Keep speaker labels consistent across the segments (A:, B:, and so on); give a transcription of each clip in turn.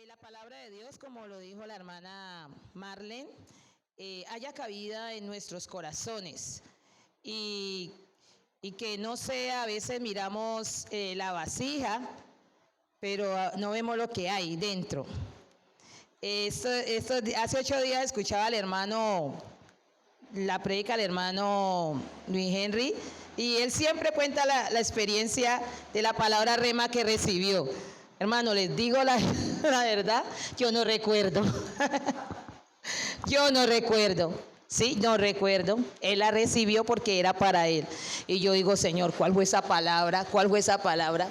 A: la palabra de Dios, como lo dijo la hermana Marlene, haya cabida en nuestros corazones y que no sea, a veces miramos la vasija, pero no vemos lo que hay dentro. Hace 8 días escuchaba al hermano, la prédica del hermano Luis Henry, y él siempre cuenta la experiencia de la palabra rema que recibió. Hermano, les digo la verdad, yo no recuerdo. Yo no recuerdo. Sí, no recuerdo. Él la recibió porque era para él. Y yo digo, Señor, ¿cuál fue esa palabra? ¿Cuál fue esa palabra?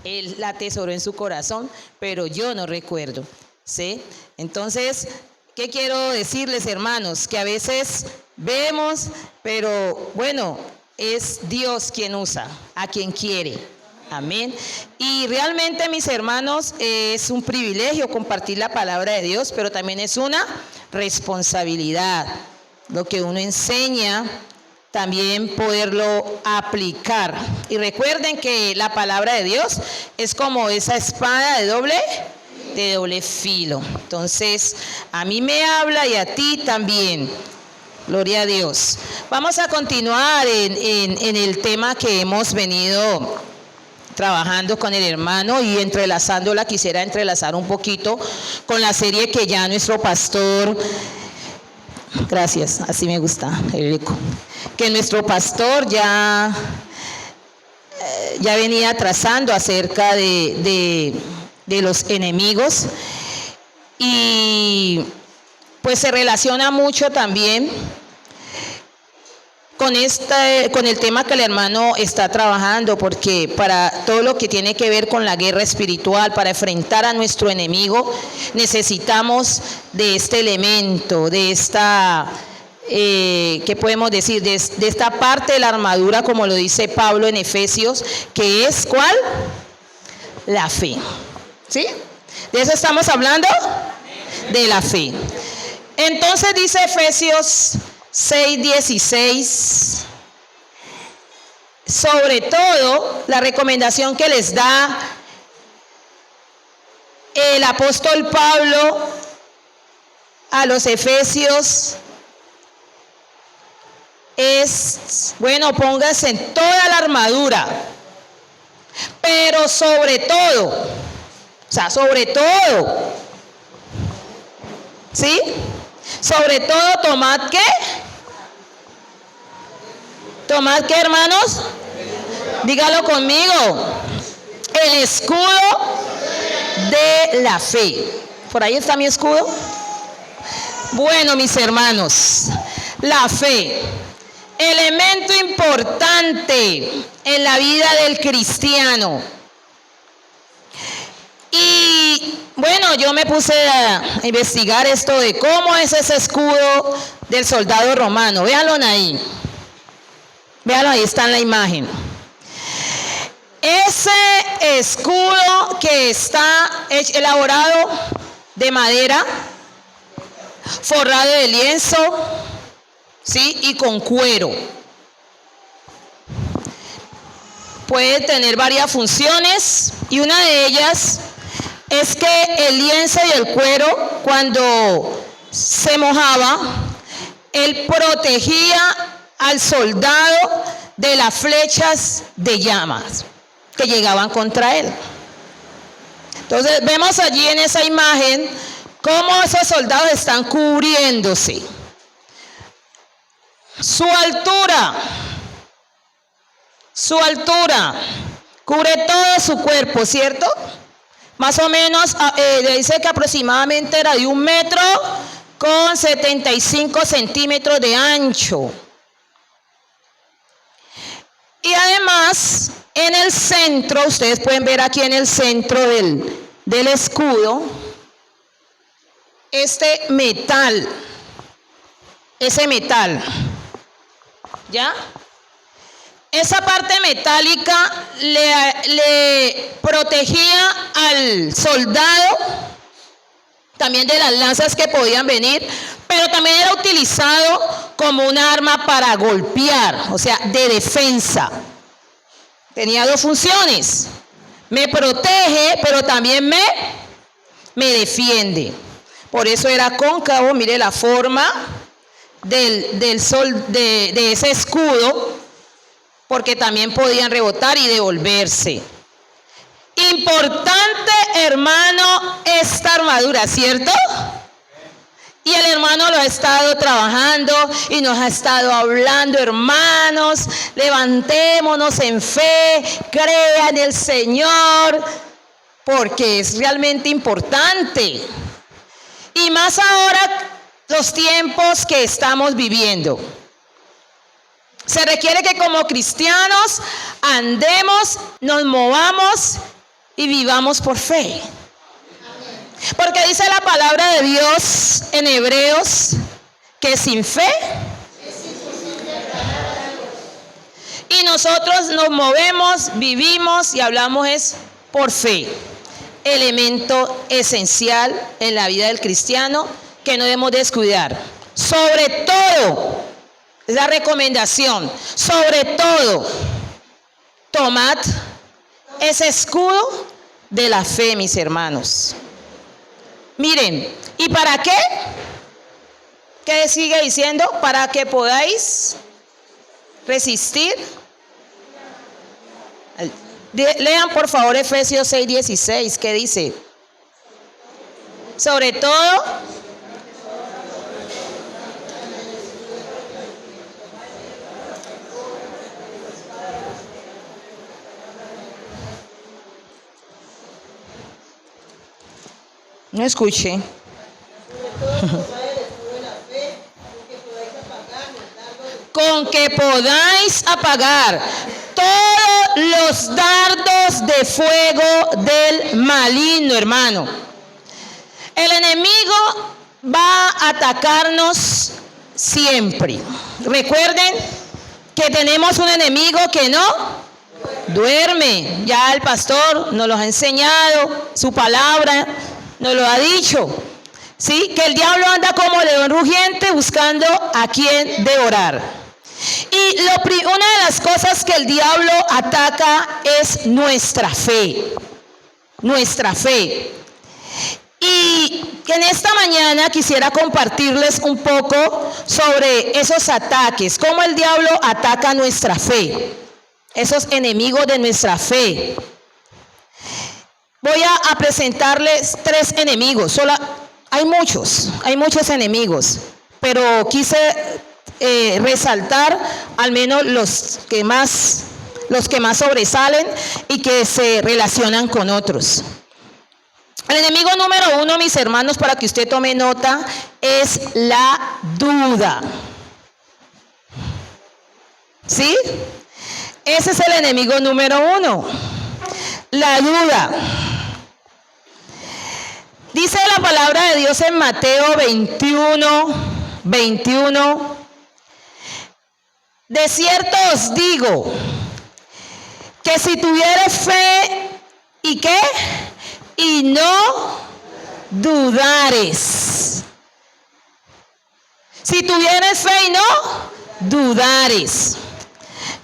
A: Él la atesoró en su corazón, pero yo no recuerdo. ¿Sí? Entonces, ¿qué quiero decirles, hermanos? Que a veces vemos, pero bueno, es Dios quien usa, a quien quiere. Amén. Y realmente, mis hermanos, es un privilegio compartir la palabra de Dios, pero también es una responsabilidad. Lo que uno enseña, también poderlo aplicar. Y recuerden que la palabra de Dios es como esa espada de doble filo. Entonces, a mí me habla y a ti también. Gloria a Dios. Vamos a continuar en el tema que hemos venido trabajando con el hermano y entrelazándola. Quisiera entrelazar un poquito con la serie que ya nuestro pastor, gracias, así me gusta el eco, que nuestro pastor ya venía trazando acerca de los enemigos, y pues se relaciona mucho también con el tema que el hermano está trabajando, porque para todo lo que tiene que ver con la guerra espiritual, para enfrentar a nuestro enemigo, necesitamos de este elemento, de esta, ¿qué podemos decir? De esta parte de la armadura, como lo dice Pablo en Efesios, que es ¿cuál? La fe. ¿Sí? ¿De eso estamos hablando? De la fe. Entonces dice Efesios 6:16, sobre todo la recomendación que les da el apóstol Pablo a los efesios es, bueno, pónganse en toda la armadura, pero sobre todo, o sea, sobre todo, ¿sí? Sobre todo, tomad ¿qué? ¿Tomad qué, hermanos? Dígalo conmigo. El escudo de la fe. ¿Por ahí está mi escudo? Bueno, mis hermanos, la fe, elemento importante en la vida del cristiano. Y bueno, yo me puse a investigar esto de cómo es ese escudo del soldado romano. Véanlo ahí. Véanlo ahí, está en la imagen. Ese escudo que está elaborado de madera, forrado de lienzo, ¿sí? Y con cuero. Puede tener varias funciones, y una de ellas es que el lienzo y el cuero, cuando se mojaba, él protegía al soldado de las flechas de llamas que llegaban contra él. Entonces vemos allí en esa imagen cómo esos soldados están cubriéndose. Su altura cubre todo su cuerpo, ¿cierto? Más o menos, dice que aproximadamente era de 1,75 metros de ancho. Y además, en el centro, ustedes pueden ver aquí en el centro del escudo, este metal, ese metal, ¿ya? Esa parte metálica le protegía al soldado también de las lanzas que podían venir, pero también era utilizado como un arma para golpear, o sea, de defensa. Tenía dos funciones: me protege, pero también me me defiende. Por eso era cóncavo, mire la forma del sol, de ese escudo, porque también podían rebotar y devolverse. Importante, hermano, esta armadura, ¿cierto? Y el hermano lo ha estado trabajando y nos ha estado hablando, hermanos, levantémonos en fe, crea en el Señor, porque es realmente importante. Y más ahora, los tiempos que estamos viviendo. Se requiere que como cristianos andemos, nos movamos y vivamos por fe. Porque dice la palabra de Dios en Hebreos que sin fe, y nosotros nos movemos, vivimos y hablamos es por fe. Elemento esencial en la vida del cristiano que no debemos descuidar. Sobre todo, es la recomendación, sobre todo, tomad ese escudo de la fe, mis hermanos. Miren, ¿y para qué? ¿Qué sigue diciendo? Para que podáis resistir. Lean por favor Efesios 6:16, ¿qué dice? Sobre todo, no escuché. Con que podáis apagar todos los dardos de fuego del maligno, hermano. El enemigo va a atacarnos siempre. Recuerden que tenemos un enemigo que no duerme. Ya el pastor nos lo ha enseñado, su palabra nos lo ha dicho. ¿Sí? Que el diablo anda como león rugiente buscando a quien devorar. Y una de las cosas que el diablo ataca es nuestra fe. Nuestra fe. Y en esta mañana quisiera compartirles un poco sobre esos ataques, cómo el diablo ataca nuestra fe, esos enemigos de nuestra fe. Voy a presentarles 3 enemigos. Hay muchos enemigos, pero quise resaltar al menos los que más sobresalen y que se relacionan con otros. El enemigo número 1, mis hermanos, para que usted tome nota, es la duda. ¿Sí? Ese es el enemigo número 1, la duda. Dice la palabra de Dios en Mateo 21. De cierto os digo que si tuvieres fe y ¿qué? Y no dudares. Si tuvieres fe y no dudares.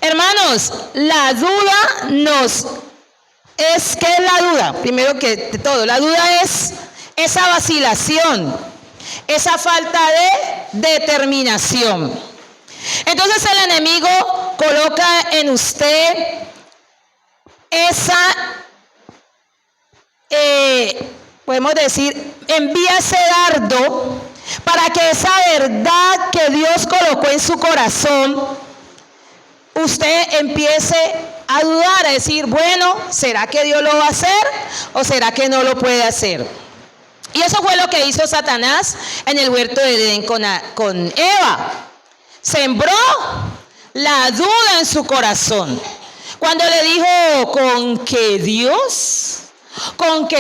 A: Hermanos, la duda ¿qué es la duda? Primero que todo, la duda es esa vacilación, esa falta de determinación. Entonces el enemigo coloca en usted podemos decir, envía ese dardo para que esa verdad que Dios colocó en su corazón, usted empiece a dudar, a decir, bueno, ¿será que Dios lo va a hacer o será que no lo puede hacer? Y eso fue lo que hizo Satanás en el huerto de Edén con Eva. Sembró la duda en su corazón. Cuando le dijo, con que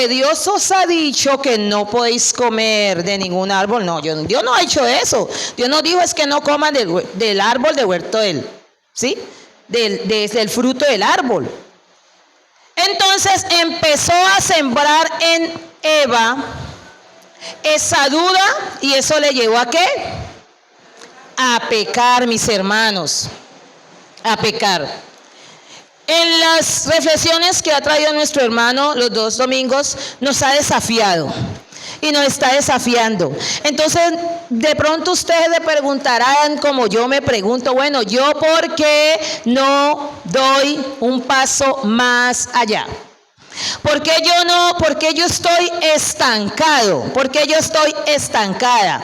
A: Dios os ha dicho que no podéis comer de ningún árbol. No, Dios no ha hecho eso. Dios nos dijo es que no coman del árbol del huerto de él. ¿Sí? Del fruto del árbol. Entonces empezó a sembrar en Eva esa duda y eso le llevó a ¿qué? A pecar, mis hermanos. A pecar. En las reflexiones que ha traído nuestro hermano los 2 domingos, nos ha desafiado y nos está desafiando. Entonces, de pronto ustedes le preguntarán, como yo me pregunto, bueno, ¿yo por qué no doy un paso más allá? ¿Por qué yo no? ¿Por qué yo estoy estancado? ¿Por qué yo estoy estancada?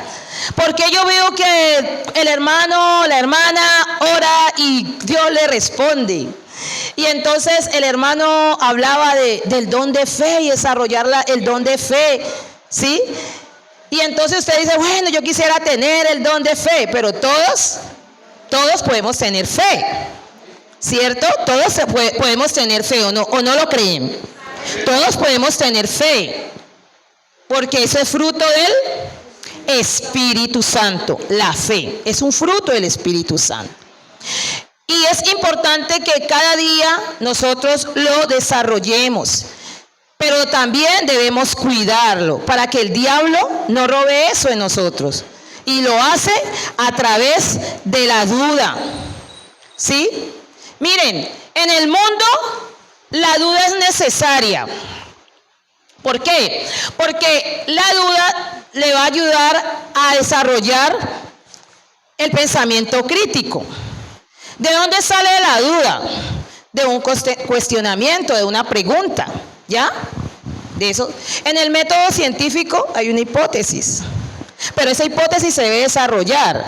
A: Porque yo veo que el hermano, la hermana ora y Dios le responde. Y entonces el hermano hablaba del don de fe y desarrollar el don de fe, ¿sí? Y entonces usted dice, bueno, yo quisiera tener el don de fe, pero todos podemos tener fe, ¿cierto? Todos podemos tener fe, ¿o no lo creen? Todos podemos tener fe, porque eso es fruto del Espíritu Santo. La fe es un fruto del Espíritu Santo. Y es importante que cada día nosotros lo desarrollemos, pero también debemos cuidarlo para que el diablo no robe eso en nosotros. Y lo hace a través de la duda, ¿sí? Miren, en el mundo la duda es necesaria. ¿Por qué? Porque la duda le va a ayudar a desarrollar el pensamiento crítico. ¿De dónde sale la duda? De un cuestionamiento, de una pregunta, ¿ya? De eso. En el método científico hay una hipótesis, pero esa hipótesis se debe desarrollar.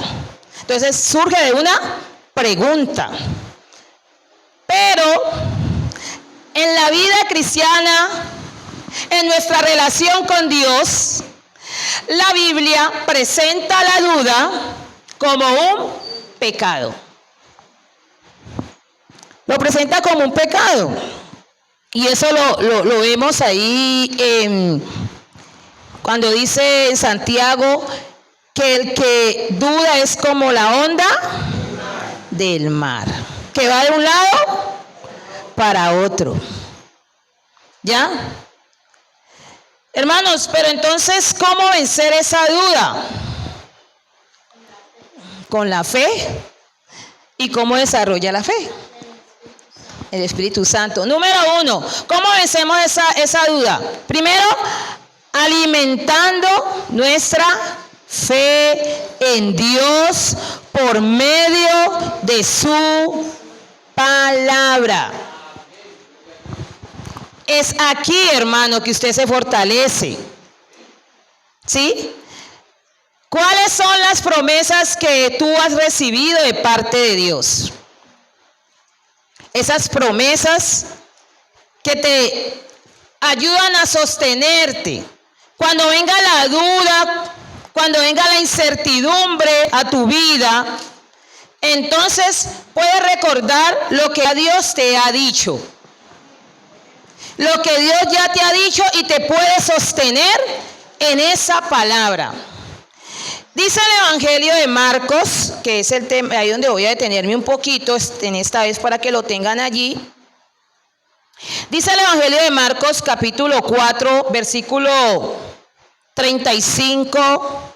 A: Entonces surge de una pregunta. Pero en la vida cristiana, en nuestra relación con Dios, la Biblia presenta la duda como un pecado. Lo presenta como un pecado. Y eso lo vemos ahí cuando dice en Santiago que el que duda es como la onda del mar, que va de un lado para otro. ¿Ya? Hermanos, pero entonces, ¿cómo vencer esa duda? Con la fe. ¿Y cómo desarrolla la fe? El Espíritu Santo. Número 1, ¿cómo vencemos esa duda? Primero, alimentando nuestra fe en Dios por medio de su palabra. Es aquí, hermano, que usted se fortalece. ¿Sí? ¿Cuáles son las promesas que tú has recibido de parte de Dios? Esas promesas que te ayudan a sostenerte. Cuando venga la duda, cuando venga la incertidumbre a tu vida, entonces puedes recordar lo que Dios te ha dicho. Lo que Dios ya te ha dicho y te puede sostener en esa palabra. Dice el Evangelio de Marcos, que es el tema ahí donde voy a detenerme un poquito en esta vez para que lo tengan allí. Dice el Evangelio de Marcos capítulo 4, versículo 35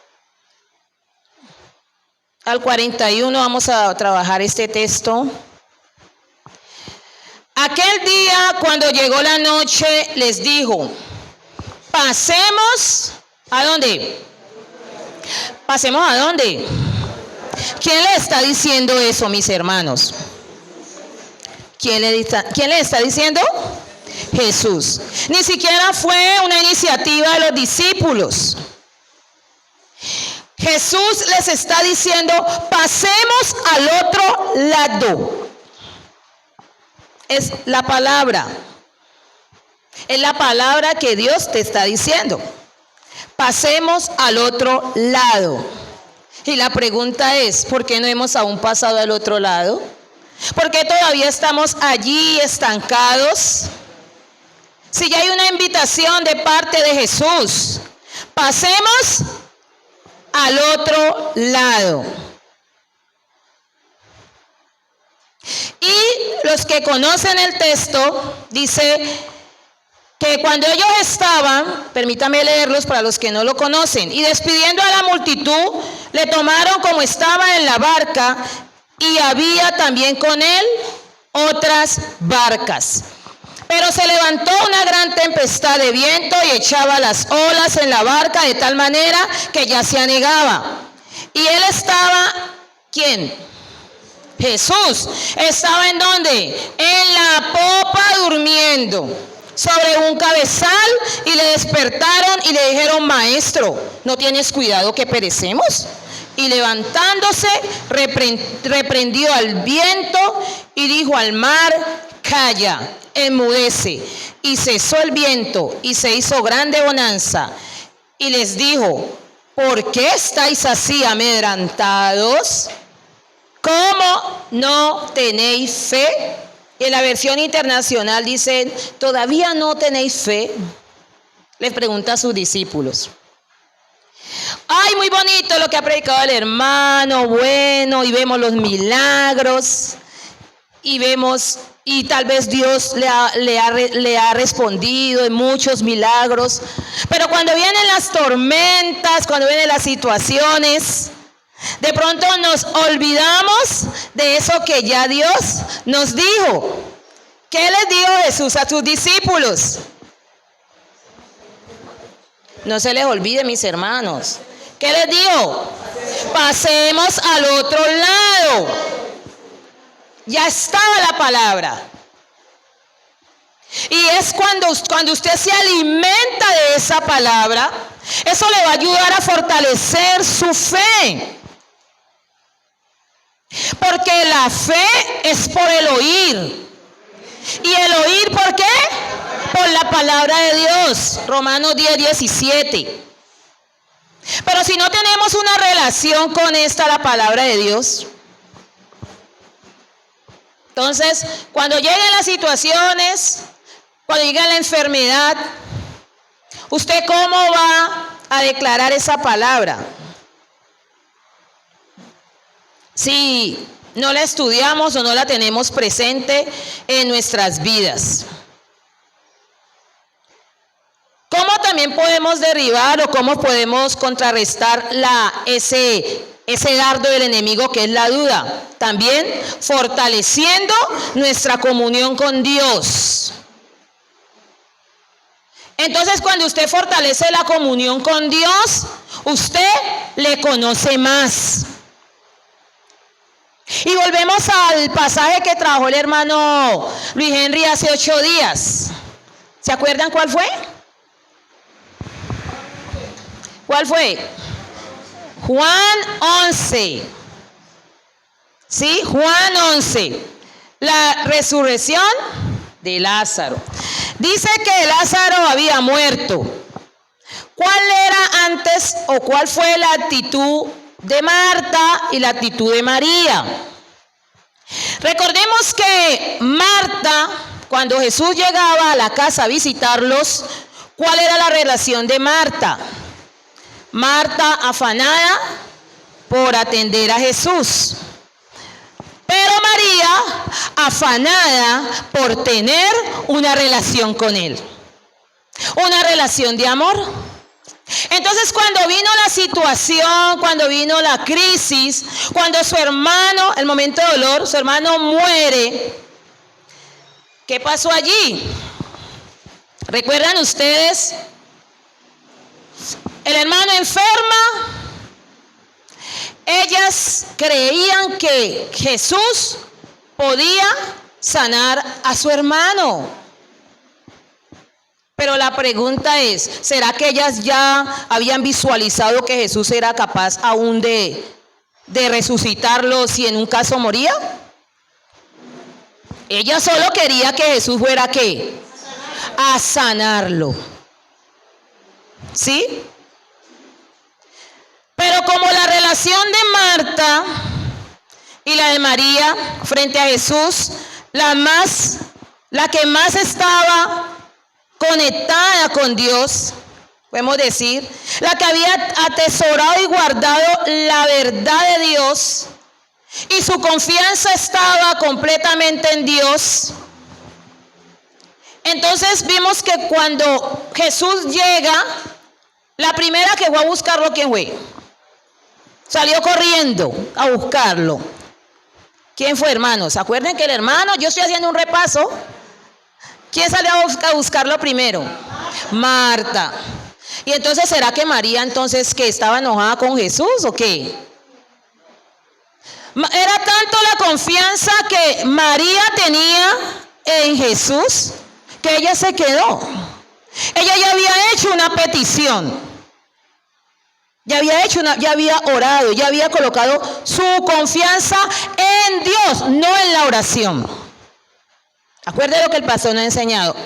A: al 41. Vamos a trabajar este texto. Aquel día, cuando llegó la noche, les dijo: pasemos, ¿a dónde? ¿Pasemos a dónde? ¿Quién le está diciendo eso, mis hermanos? ¿Quién le está diciendo? Jesús. Ni siquiera fue una iniciativa de los discípulos. Jesús les está diciendo: pasemos al otro lado. Es la palabra. Es la palabra que Dios te está diciendo. Pasemos al otro lado. Y la pregunta es, ¿por qué no hemos aún pasado al otro lado? ¿Por qué todavía estamos allí estancados? Si ya hay una invitación de parte de Jesús, pasemos al otro lado. Y los que conocen el texto, dice que cuando ellos estaban, permítame leerlos para los que no lo conocen, y despidiendo a la multitud, le tomaron como estaba en la barca, y había también con él otras barcas. Pero se levantó una gran tempestad de viento y echaba las olas en la barca de tal manera que ya se anegaba. Y él estaba, ¿quién? Jesús. ¿Estaba en dónde? En la popa durmiendo sobre un cabezal, y le despertaron y le dijeron: Maestro, ¿no tienes cuidado que perecemos? Y levantándose, reprendió al viento y dijo al mar: Calla, enmudece. Y cesó el viento y se hizo grande bonanza. Y les dijo: ¿por qué estáis así amedrentados? ¿Cómo no tenéis fe? Y en la versión internacional dicen: ¿todavía no tenéis fe? Les pregunta a sus discípulos. Ay, muy bonito lo que ha predicado el hermano, bueno, y vemos los milagros, y vemos, y tal vez Dios le ha respondido en muchos milagros. Pero cuando vienen las tormentas, cuando vienen las situaciones, de pronto nos olvidamos de eso que ya Dios nos dijo. ¿Qué les dijo Jesús a sus discípulos? No se les olvide, mis hermanos. ¿Qué les dijo? Pasemos al otro lado. Ya estaba la palabra. Y es cuando usted se alimenta de esa palabra, eso le va a ayudar a fortalecer su fe. Porque la fe es por el oír. ¿Y el oír por qué? Por la palabra de Dios. Romanos 10:17. Pero si no tenemos una relación con la palabra de Dios, entonces cuando lleguen las situaciones, cuando llegue la enfermedad, ¿usted cómo va a declarar esa palabra? Si no la estudiamos o no la tenemos presente en nuestras vidas. ¿Cómo también podemos derribar o cómo podemos contrarrestar ese dardo del enemigo que es la duda? También fortaleciendo nuestra comunión con Dios. Entonces, cuando usted fortalece la comunión con Dios, usted le conoce más. Y volvemos al pasaje que trajo el hermano Luis Henry hace 8 días. ¿Se acuerdan cuál fue? ¿Cuál fue? Juan 11. ¿Sí? Juan 11. La resurrección de Lázaro. Dice que Lázaro había muerto. ¿Cuál era antes o cuál fue la actitud de Marta y la actitud de María? Recordemos que Marta, cuando Jesús llegaba a la casa a visitarlos, ¿cuál era la relación de Marta? Marta afanada por atender a Jesús, pero María afanada por tener una relación con Él, una relación de amor. Entonces, cuando vino la situación, cuando vino la crisis, cuando su hermano, el momento de dolor, su hermano muere, ¿qué pasó allí? ¿Recuerdan ustedes? El hermano enferma. Ellas creían que Jesús podía sanar a su hermano. Pero la pregunta es, ¿será que ellas ya habían visualizado que Jesús era capaz aún de resucitarlo si en un caso moría? Ella solo quería que Jesús fuera ¿qué? A sanarlo. ¿Sí? Pero como la relación de Marta y la de María frente a Jesús, la que más estaba conectada con Dios, podemos decir, la que había atesorado y guardado la verdad de Dios, y su confianza estaba completamente en Dios. Entonces vimos que cuando Jesús llega, la primera que fue a buscarlo, ¿quién fue? Salió corriendo a buscarlo. ¿Quién fue, hermanos? Acuerden que el hermano, yo estoy haciendo un repaso. ¿Quién salió a buscarlo primero? Marta. Y entonces, ¿será que María entonces que estaba enojada con Jesús o qué? Era tanto la confianza que María tenía en Jesús que ella se quedó. Ella ya había hecho una petición. Ya había orado, ya había colocado su confianza en Dios, no en la oración. Acuérdense lo que el pastor nos ha enseñado.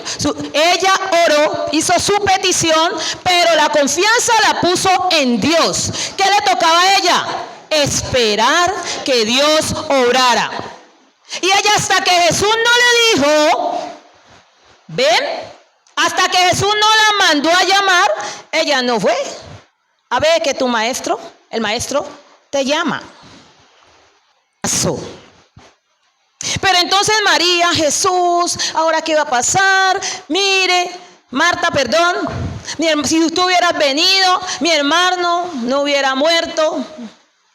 A: Ella oró, hizo su petición, pero la confianza la puso en Dios. ¿Qué le tocaba a ella? Esperar que Dios obrara. Y ella hasta que Jesús no le dijo, ven, hasta que Jesús no la mandó a llamar, ella no fue. A ver que tu maestro, el maestro, te llama. Pero entonces María, Jesús, ¿ahora qué va a pasar? Mire, Marta, perdón, si tú hubieras venido, mi hermano no hubiera muerto,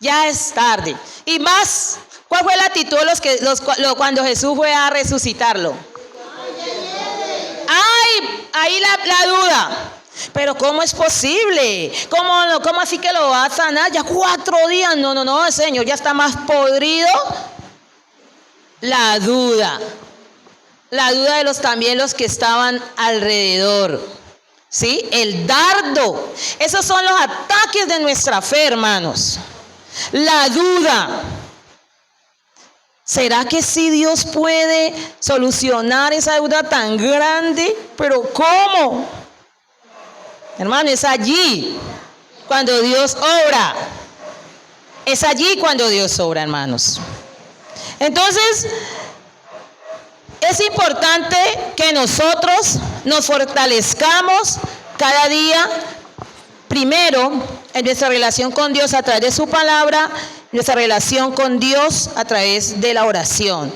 A: ya es tarde. Y más, ¿cuál fue la actitud de cuando Jesús fue a resucitarlo? ¡Ay! Ahí la duda. Pero ¿cómo es posible? ¿Cómo así que lo va a sanar? Ya 4 días. No, Señor, ya está más podrido. La duda de los que estaban alrededor, ¿sí? El dardo, esos son los ataques de nuestra fe, hermanos. La duda. ¿Será que sí Dios puede solucionar esa deuda tan grande? ¿Pero cómo? Hermano, es allí cuando Dios obra. Es allí cuando Dios obra, hermanos. Entonces, es importante que nosotros nos fortalezcamos cada día, primero, en nuestra relación con Dios a través de su palabra, nuestra relación con Dios a través de la oración.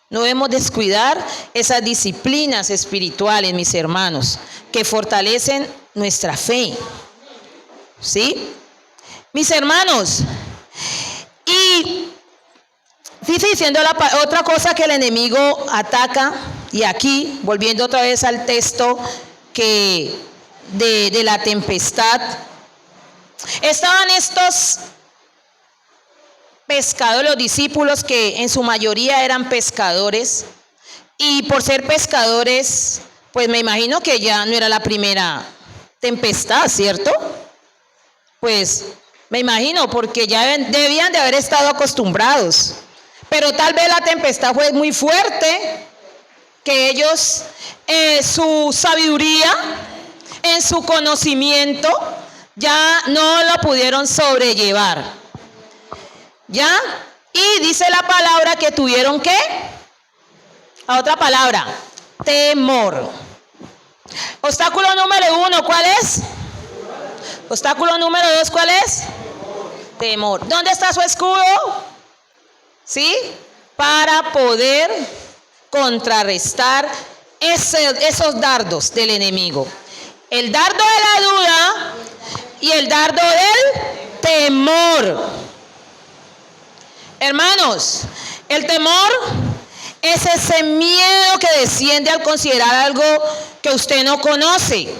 A: No debemos descuidar esas disciplinas espirituales, mis hermanos, que fortalecen nuestra fe. ¿Sí? Mis hermanos, y dice diciendo otra cosa que el enemigo ataca, y aquí, volviendo otra vez al texto de la tempestad, estaban estos pescadores, los discípulos que en su mayoría eran pescadores, y por ser pescadores, pues me imagino que ya no era la primera tempestad, ¿cierto? Pues me imagino, porque ya debían de haber estado acostumbrados. Pero tal vez la tempestad fue muy fuerte, que ellos, su sabiduría, en su conocimiento, ya no lo pudieron sobrellevar. ¿Ya? Y dice la palabra que tuvieron ¿qué? A otra palabra, temor. Obstáculo número 1, ¿cuál es? Obstáculo número 2, ¿cuál es? Temor. ¿Dónde está su escudo? ¿Sí? Para poder contrarrestar esos dardos del enemigo. El dardo de la duda y el dardo del temor. Hermanos, el temor es ese miedo que desciende al considerar algo que usted no conoce.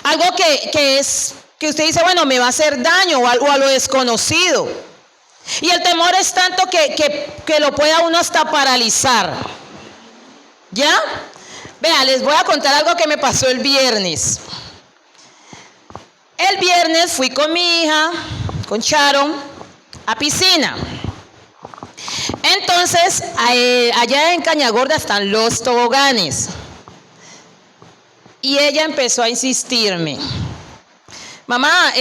A: Algo que usted dice, bueno, me va a hacer daño o a lo desconocido. Y el temor es tanto que lo puede a uno hasta paralizar. ¿Ya? Vean, les voy a contar algo que me pasó el viernes. El viernes fui con mi hija, con Sharon, a piscina. Entonces, allá en Cañagorda están los toboganes. Y ella empezó a insistirme. Mamá,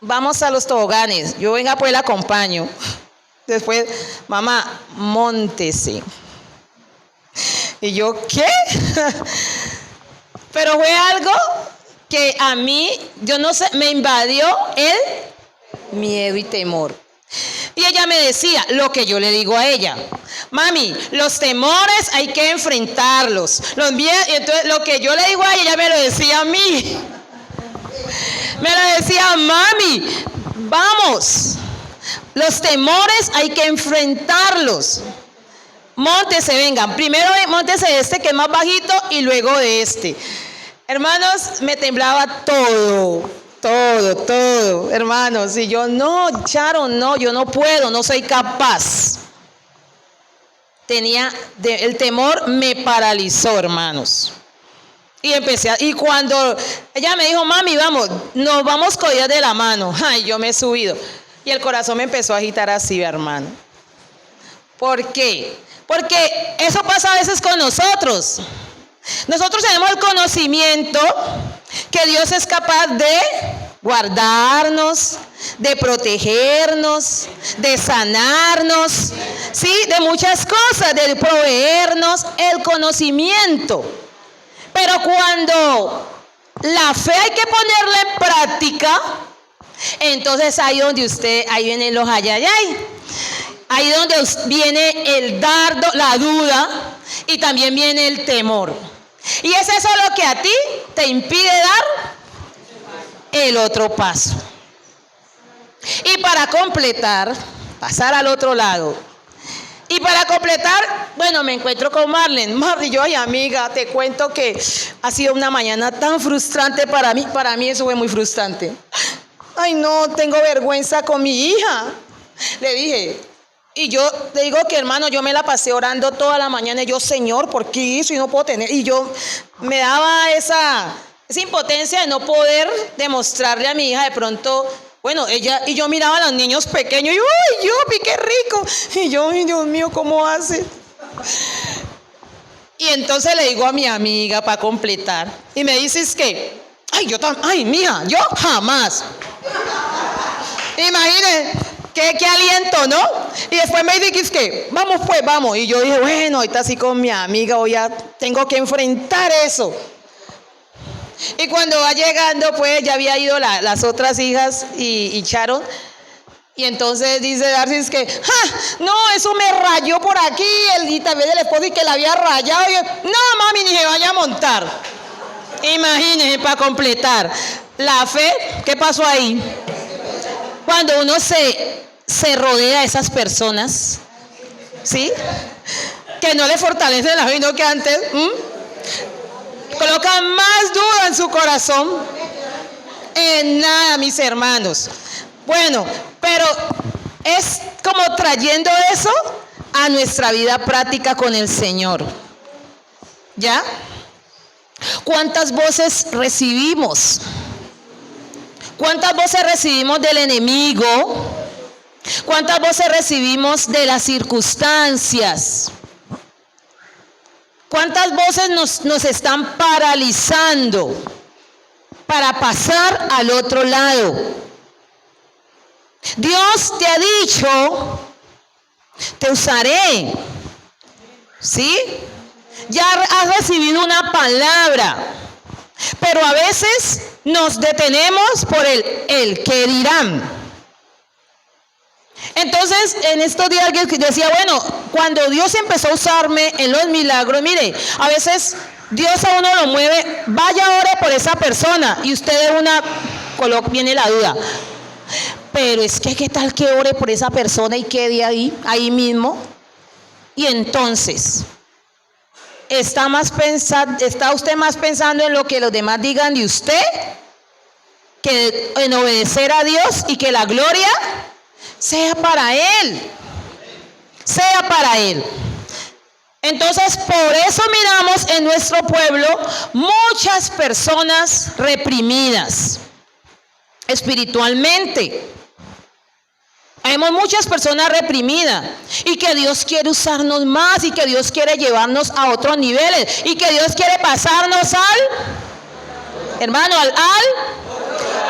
A: vamos a los toboganes. Yo venga, pues la acompaño. Después, mamá, móntese. Y yo, ¿qué? Pero fue algo que a mí, yo no sé, me invadió el miedo y temor. Y ella me decía lo que yo le digo a ella: mami, los temores hay que enfrentarlos. Entonces, lo que yo le digo a ella me lo decía a mí. Me lo decía: mami, vamos, Los temores hay que enfrentarlos. Móntese, vengan. Primero móntese de este que es más bajito y luego de este. Hermanos, me temblaba todo, hermanos. Y yo, no, Sharon, no, yo no puedo, no soy capaz. El temor me paralizó, hermanos. Y cuando ella me dijo, mami, vamos, nos vamos cogidas de la mano. Ay, yo me he subido. Y el corazón me empezó a agitar así, hermano. ¿Por qué? Porque eso pasa a veces con nosotros. Nosotros tenemos el conocimiento que Dios es capaz de guardarnos, de protegernos, de sanarnos, ¿sí? De muchas cosas, de proveernos el conocimiento. Pero cuando la fe hay que ponerla en práctica, entonces ahí vienen los ayayay. Ahí donde viene el dardo, la duda, y también viene el temor. Y es eso lo que a ti te impide dar el otro paso. Y para completar, pasar al otro lado. Y para completar, bueno, me encuentro con Marlene. Marlene, yo, ay, amiga, te cuento que ha sido una mañana tan frustrante para mí. Para mí eso fue muy frustrante. Ay, no, tengo vergüenza con mi hija. Le dije, y yo le digo que, hermano, yo me la pasé orando toda la mañana. Y yo, Señor, ¿por qué eso? Y no puedo tener. Y yo me daba esa impotencia de no poder demostrarle a mi hija de pronto. Bueno, ella y yo miraba a los niños pequeños y ¡uy, yupi, qué rico! Y yo, ay, Dios mío, ¿cómo hace? Y entonces le digo a mi amiga para completar. Y me dices que, ay, mija, yo jamás. Imagínense, qué aliento, ¿no? Y después me dice que, vamos pues, vamos. Y yo dije, bueno, ahorita así con mi amiga, hoy ya tengo que enfrentar eso. Y cuando va llegando, pues ya había ido las otras hijas y Sharon. Y entonces dice Darcy que, no, eso me rayó por aquí. Y también el esposo y que la había rayado. Y yo, no, mami, ni se vaya a montar. Imagínense, para completar. La fe, ¿qué pasó ahí? Cuando uno se rodea de esas personas, ¿sí? Que no le fortalecen la fe, no que antes. Colocan más duda en su corazón. En nada, mis hermanos. Bueno, pero es como trayendo eso a nuestra vida práctica con el Señor. ¿Ya? ¿Cuántas voces recibimos? ¿Cuántas voces recibimos del enemigo? ¿Cuántas voces recibimos de las circunstancias? ¿Cuántas voces nos están paralizando para pasar al otro lado? Dios te ha dicho, te usaré, ¿sí? Ya has recibido una palabra, pero a veces nos detenemos por el que dirán. Entonces, en estos días alguien decía, bueno, cuando Dios empezó a usarme en los milagros, mire, a veces Dios a uno lo mueve, vaya ore por esa persona, y usted de una, viene la duda. Pero es que, ¿qué tal que ore por esa persona y quede ahí mismo? Y entonces, ¿está usted más pensando en lo que los demás digan de usted que en obedecer a Dios y que la gloria sea para Él? Sea para Él. Entonces, por eso miramos en nuestro pueblo muchas personas reprimidas espiritualmente. Hay muchas personas reprimidas y que Dios quiere usarnos más y que Dios quiere llevarnos a otros niveles y que Dios quiere pasarnos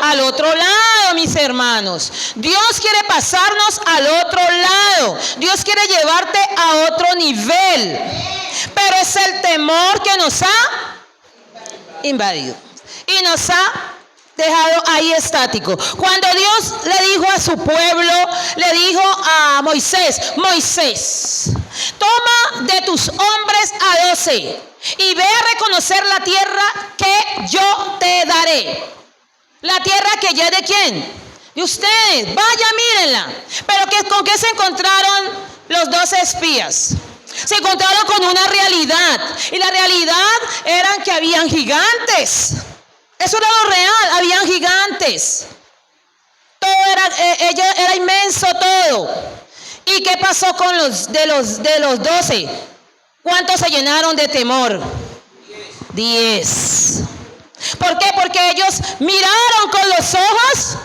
A: al otro lado, mis hermanos. Dios quiere pasarnos al otro lado. Dios quiere llevarte a otro nivel. Pero es el temor que nos ha invadido y nos ha dejado ahí estático. Cuando Dios le dijo a su pueblo, le dijo a Moisés, toma de tus hombres a 12 y ve a reconocer la tierra que yo te daré. ¿La tierra que ya es de quién? de ustedes, vaya, mírenla. Pero ¿con qué se encontraron los 12 espías? Se encontraron con una realidad, y la realidad era que habían gigantes. Eso era lo real, habían gigantes. Todo era inmenso todo. ¿Y qué pasó con los 12? ¿Cuántos se llenaron de temor? 10. ¿Por qué? Porque ellos miraron con los ojos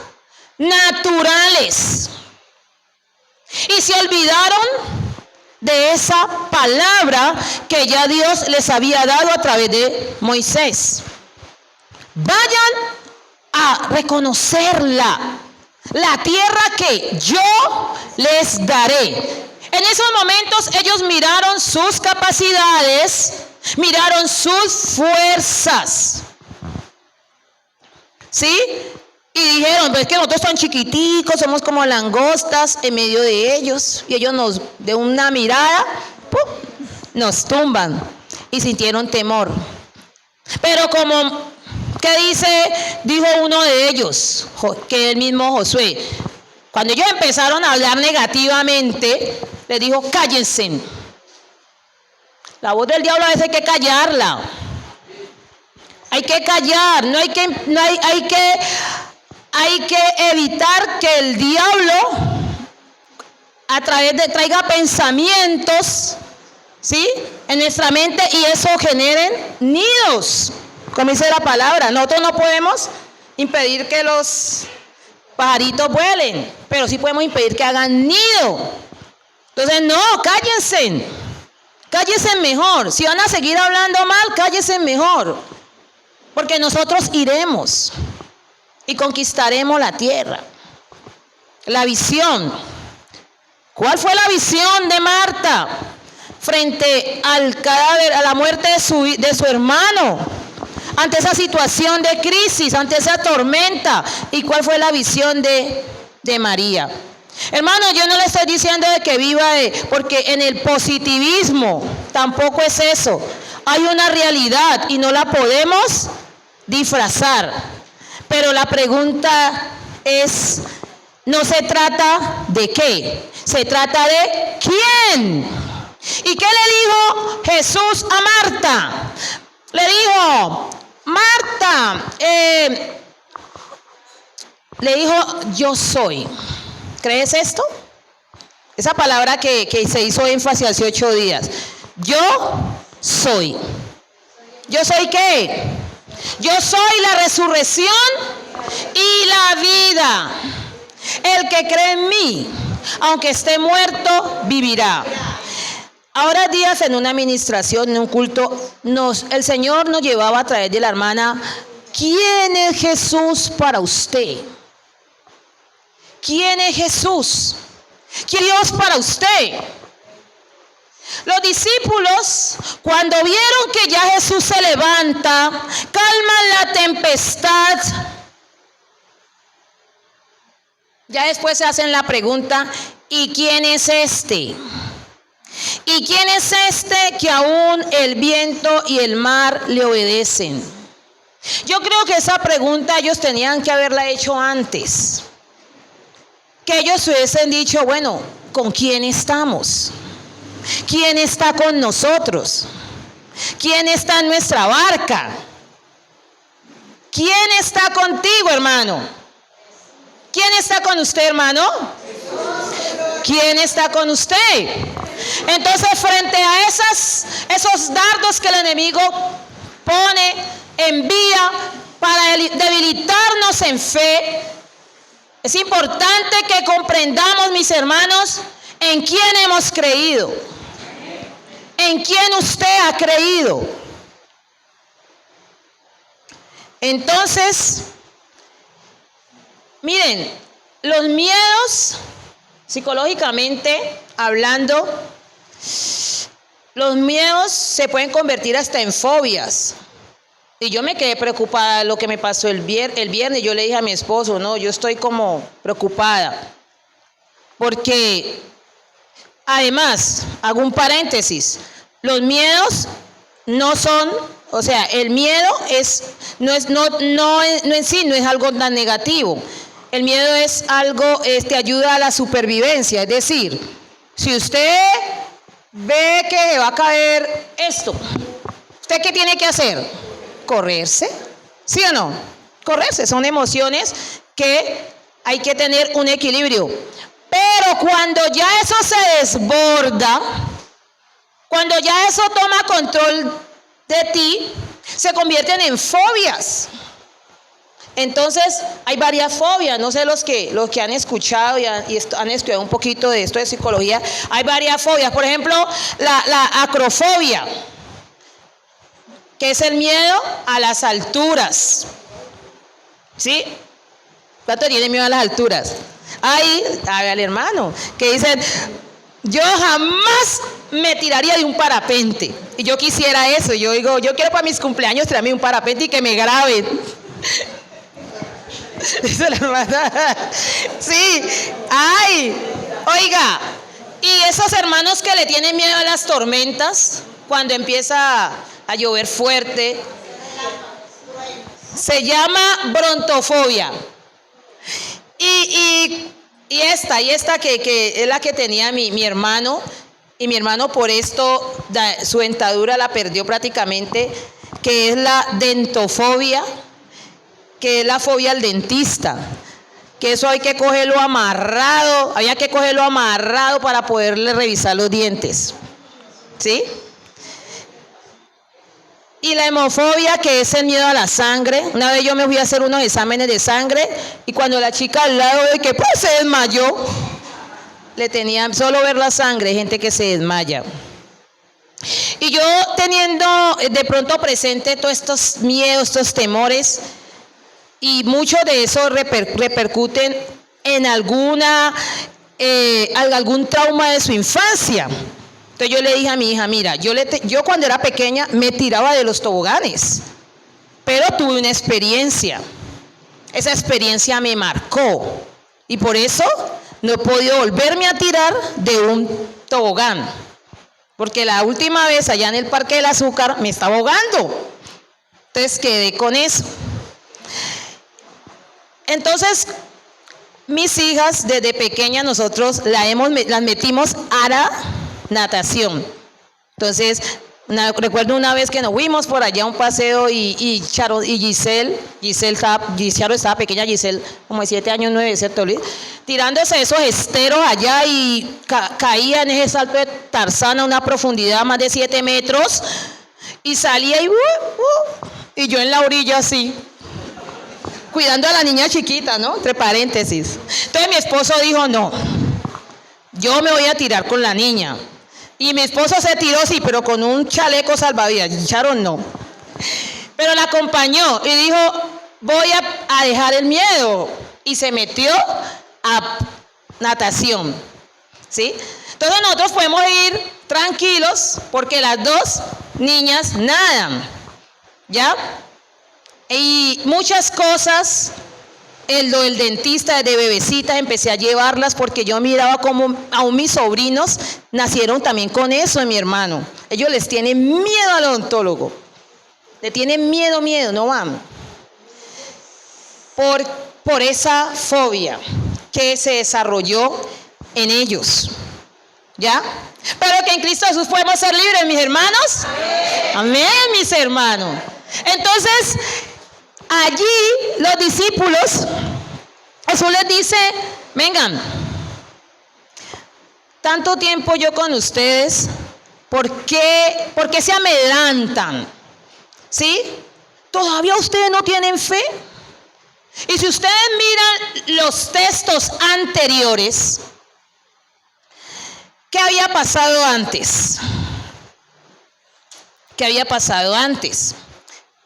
A: naturales y se olvidaron de esa palabra que ya Dios les había dado a través de Moisés. Vayan a reconocerla, la tierra que yo les daré. En esos momentos ellos miraron sus capacidades, miraron sus fuerzas, ¿sí? Y dijeron, pues que nosotros tan chiquiticos, somos como langostas en medio de ellos. Y ellos de una mirada, ¡pum!, nos tumban. Y sintieron temor. Pero dijo uno de ellos, que el mismo Josué, cuando ellos empezaron a hablar negativamente, les dijo, cállense. La voz del diablo a veces hay que callarla. Hay que callar, hay que evitar que el diablo traiga pensamientos, ¿sí?, en nuestra mente, y eso generen nidos, como dice la palabra. Nosotros no podemos impedir que los pajaritos vuelen, pero sí podemos impedir que hagan nido. Entonces, no, cállense mejor. Si van a seguir hablando mal, cállense mejor, porque nosotros iremos y conquistaremos la tierra. La visión. ¿Cuál fue la visión de Marta frente al cadáver, a la muerte de su hermano? Ante esa situación de crisis, ante esa tormenta. ¿Y cuál fue la visión de María? Hermano, yo no le estoy diciendo de que viva porque en el positivismo tampoco es eso. Hay una realidad y no la podemos disfrazar. Pero la pregunta es, no se trata de qué, se trata de quién. ¿Y qué le dijo Jesús a Marta? Le dijo, Marta, le dijo, yo soy. ¿Crees esto? Esa palabra que se hizo énfasis hace 8 días. Yo soy. ¿Yo soy qué? Yo soy la resurrección y la vida. El que cree en mí, aunque esté muerto, vivirá. Ahora días en una administración, en un culto, el Señor nos llevaba a través de la hermana, ¿quién es Jesús para usted? ¿Quién es Jesús? ¿Quién es Dios para usted? Los discípulos, cuando vieron que ya Jesús se levanta, calman la tempestad, ya después se hacen la pregunta, ¿y quién es este? ¿Y quién es este que aún el viento y el mar le obedecen? Yo creo que esa pregunta ellos tenían que haberla hecho antes. Que ellos hubiesen dicho, bueno, ¿con quién estamos? ¿Quién está con nosotros? ¿Quién está en nuestra barca? ¿Quién está contigo, hermano? ¿Quién está con usted, hermano? ¿Quién está con usted? Entonces, frente a esos dardos que el enemigo envía para debilitarnos en fe, es importante que comprendamos, mis hermanos, en quién hemos creído. ¿En quién usted ha creído? Entonces, miren, los miedos, psicológicamente hablando, los miedos se pueden convertir hasta en fobias. Y yo me quedé preocupada de lo que me pasó el viernes. Yo le dije a mi esposo, no, yo estoy como preocupada. Porque, además, hago un paréntesis, los miedos no son, o sea, el miedo no en sí no es algo tan negativo. El miedo es algo, te ayuda a la supervivencia. Es decir, si usted ve que va a caer esto, ¿usted qué tiene que hacer? Correrse, ¿sí o no? Correrse, son emociones que hay que tener un equilibrio. Pero cuando ya eso se desborda, cuando ya eso toma control de ti, se convierten en fobias. Entonces, hay varias fobias, no sé los que han escuchado y han estudiado un poquito de esto de psicología, hay varias fobias. Por ejemplo, la acrofobia, que es el miedo a las alturas. ¿Sí? ¿Cuánto tiene miedo a las alturas? Ahí, al hermano, que dicen, yo jamás me tiraría de un parapente. Y yo quisiera eso. Yo digo, yo quiero para mis cumpleaños tirarme un parapente y que me graben. Dice la hermana. Sí. Ay, oiga. Y esos hermanos que le tienen miedo a las tormentas, cuando empieza a llover fuerte, se llama brontofobia. Y esta que es la que tenía mi hermano, y mi hermano por esto su dentadura la perdió prácticamente, que es la dentofobia, que es la fobia al dentista, que eso hay que cogerlo amarrado, había que cogerlo amarrado para poderle revisar los dientes, ¿sí? Y la hemofobia, que es el miedo a la sangre. Una vez yo me fui a hacer unos exámenes de sangre y cuando la chica al lado de que pues se desmayó, le tenía solo ver la sangre, gente que se desmaya. Y yo teniendo de pronto presente todos estos miedos, estos temores, y muchos de esos repercuten en algún trauma de su infancia. Entonces yo le dije a mi hija, mira, yo cuando era pequeña me tiraba de los toboganes, pero tuve una experiencia. Esa experiencia me marcó y por eso no he podido volverme a tirar de un tobogán. Porque la última vez allá en el Parque del Azúcar me estaba ahogando. Entonces quedé con eso. Entonces, mis hijas desde pequeñas nosotros las metimos a la natación. Entonces, recuerdo una vez que nos fuimos por allá a un paseo y Charo y Giselle Charo estaba pequeña, Giselle como de 7 años, 9, ¿cierto, Luis? Tirándose esos esteros allá y caía en ese salto de Tarzán a una profundidad más de 7 metros y salía y yo en la orilla así, cuidando a la niña chiquita, ¿no? Entre paréntesis. Entonces mi esposo dijo, no, yo me voy a tirar con la niña. Y mi esposo se tiró, sí, pero con un chaleco salvavidas. Sharon no. Pero la acompañó y dijo, voy a dejar el miedo. Y se metió a natación. ¿Sí? Entonces nosotros podemos ir tranquilos porque las dos niñas nadan. ¿Ya? Y muchas cosas, lo del dentista de bebecitas, empecé a llevarlas porque yo miraba como aún mis sobrinos nacieron también con eso en mi hermano. Ellos les tienen miedo al odontólogo. Le tienen miedo, no van. Por esa fobia que se desarrolló en ellos. ¿Ya? Pero que en Cristo Jesús podemos ser libres, mis hermanos. Amén, mis hermanos. Entonces, allí los discípulos, Jesús les dice, vengan, tanto tiempo yo con ustedes, ¿por qué se amedrentan? ¿Sí? ¿Todavía ustedes no tienen fe? Y si ustedes miran los textos anteriores, ¿qué había pasado antes? ¿Qué había pasado antes?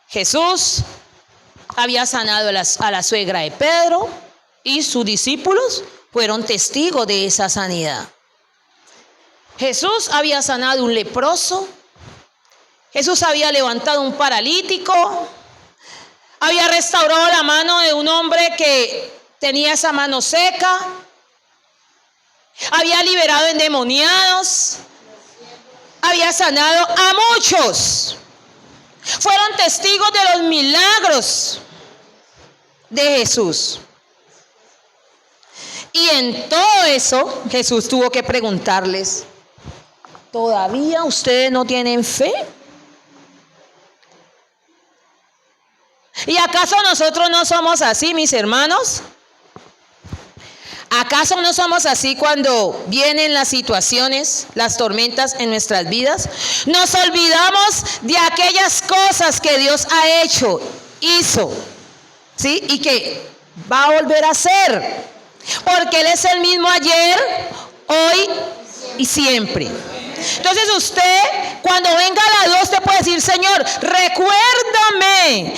A: Jesús había sanado a la suegra de Pedro y sus discípulos fueron testigos de esa sanidad. Jesús había sanado un leproso. Jesús había levantado un paralítico. Había restaurado la mano de un hombre que tenía esa mano seca. Había liberado endemoniados. Había sanado a muchos. Fueron testigos de los milagros de Jesús. Y en todo eso Jesús tuvo que preguntarles, ¿todavía ustedes no tienen fe? ¿Y acaso nosotros no somos así, mis hermanos? ¿Acaso no somos así cuando vienen las situaciones, las tormentas en nuestras vidas? Nos olvidamos de aquellas cosas que Dios ha hecho, hizo, ¿sí? Y que va a volver a hacer. Porque Él es el mismo ayer, hoy y siempre. Entonces usted, cuando venga la duda, usted puede decir, Señor, recuérdame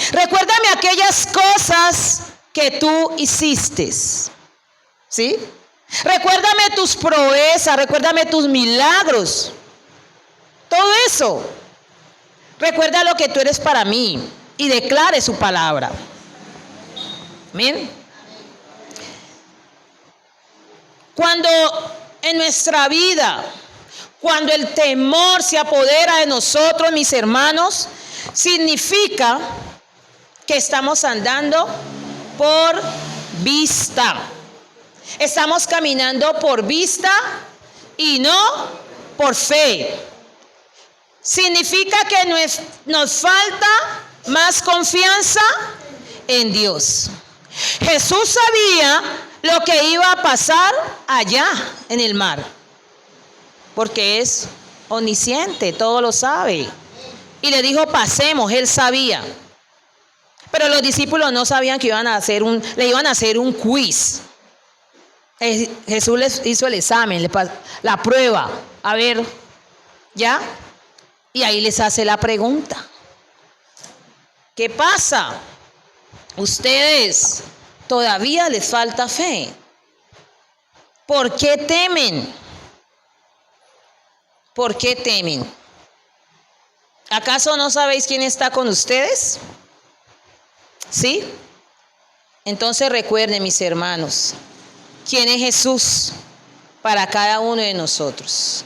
A: aquellas cosas que tú hiciste. ¿Sí? Recuérdame tus proezas, recuérdame tus milagros. Todo eso. Recuerda lo que tú eres para mí y declare su palabra. Amén. Cuando en nuestra vida, cuando el temor se apodera de nosotros, mis hermanos, significa que estamos andando por vista. Estamos caminando por vista y no por fe. Significa que nos falta más confianza en Dios. Jesús sabía lo que iba a pasar allá en el mar, porque es omnisciente, todo lo sabe. Y le dijo, pasemos, él sabía. Pero los discípulos no sabían que le iban a hacer un quiz. Jesús les hizo el examen, la prueba. A ver, ¿ya? Y ahí les hace la pregunta. ¿Qué pasa? Ustedes todavía les falta fe. ¿Por qué temen? ¿Por qué temen? ¿Acaso no sabéis quién está con ustedes? ¿Sí? Entonces recuerden, mis hermanos, quién es Jesús para cada uno de nosotros.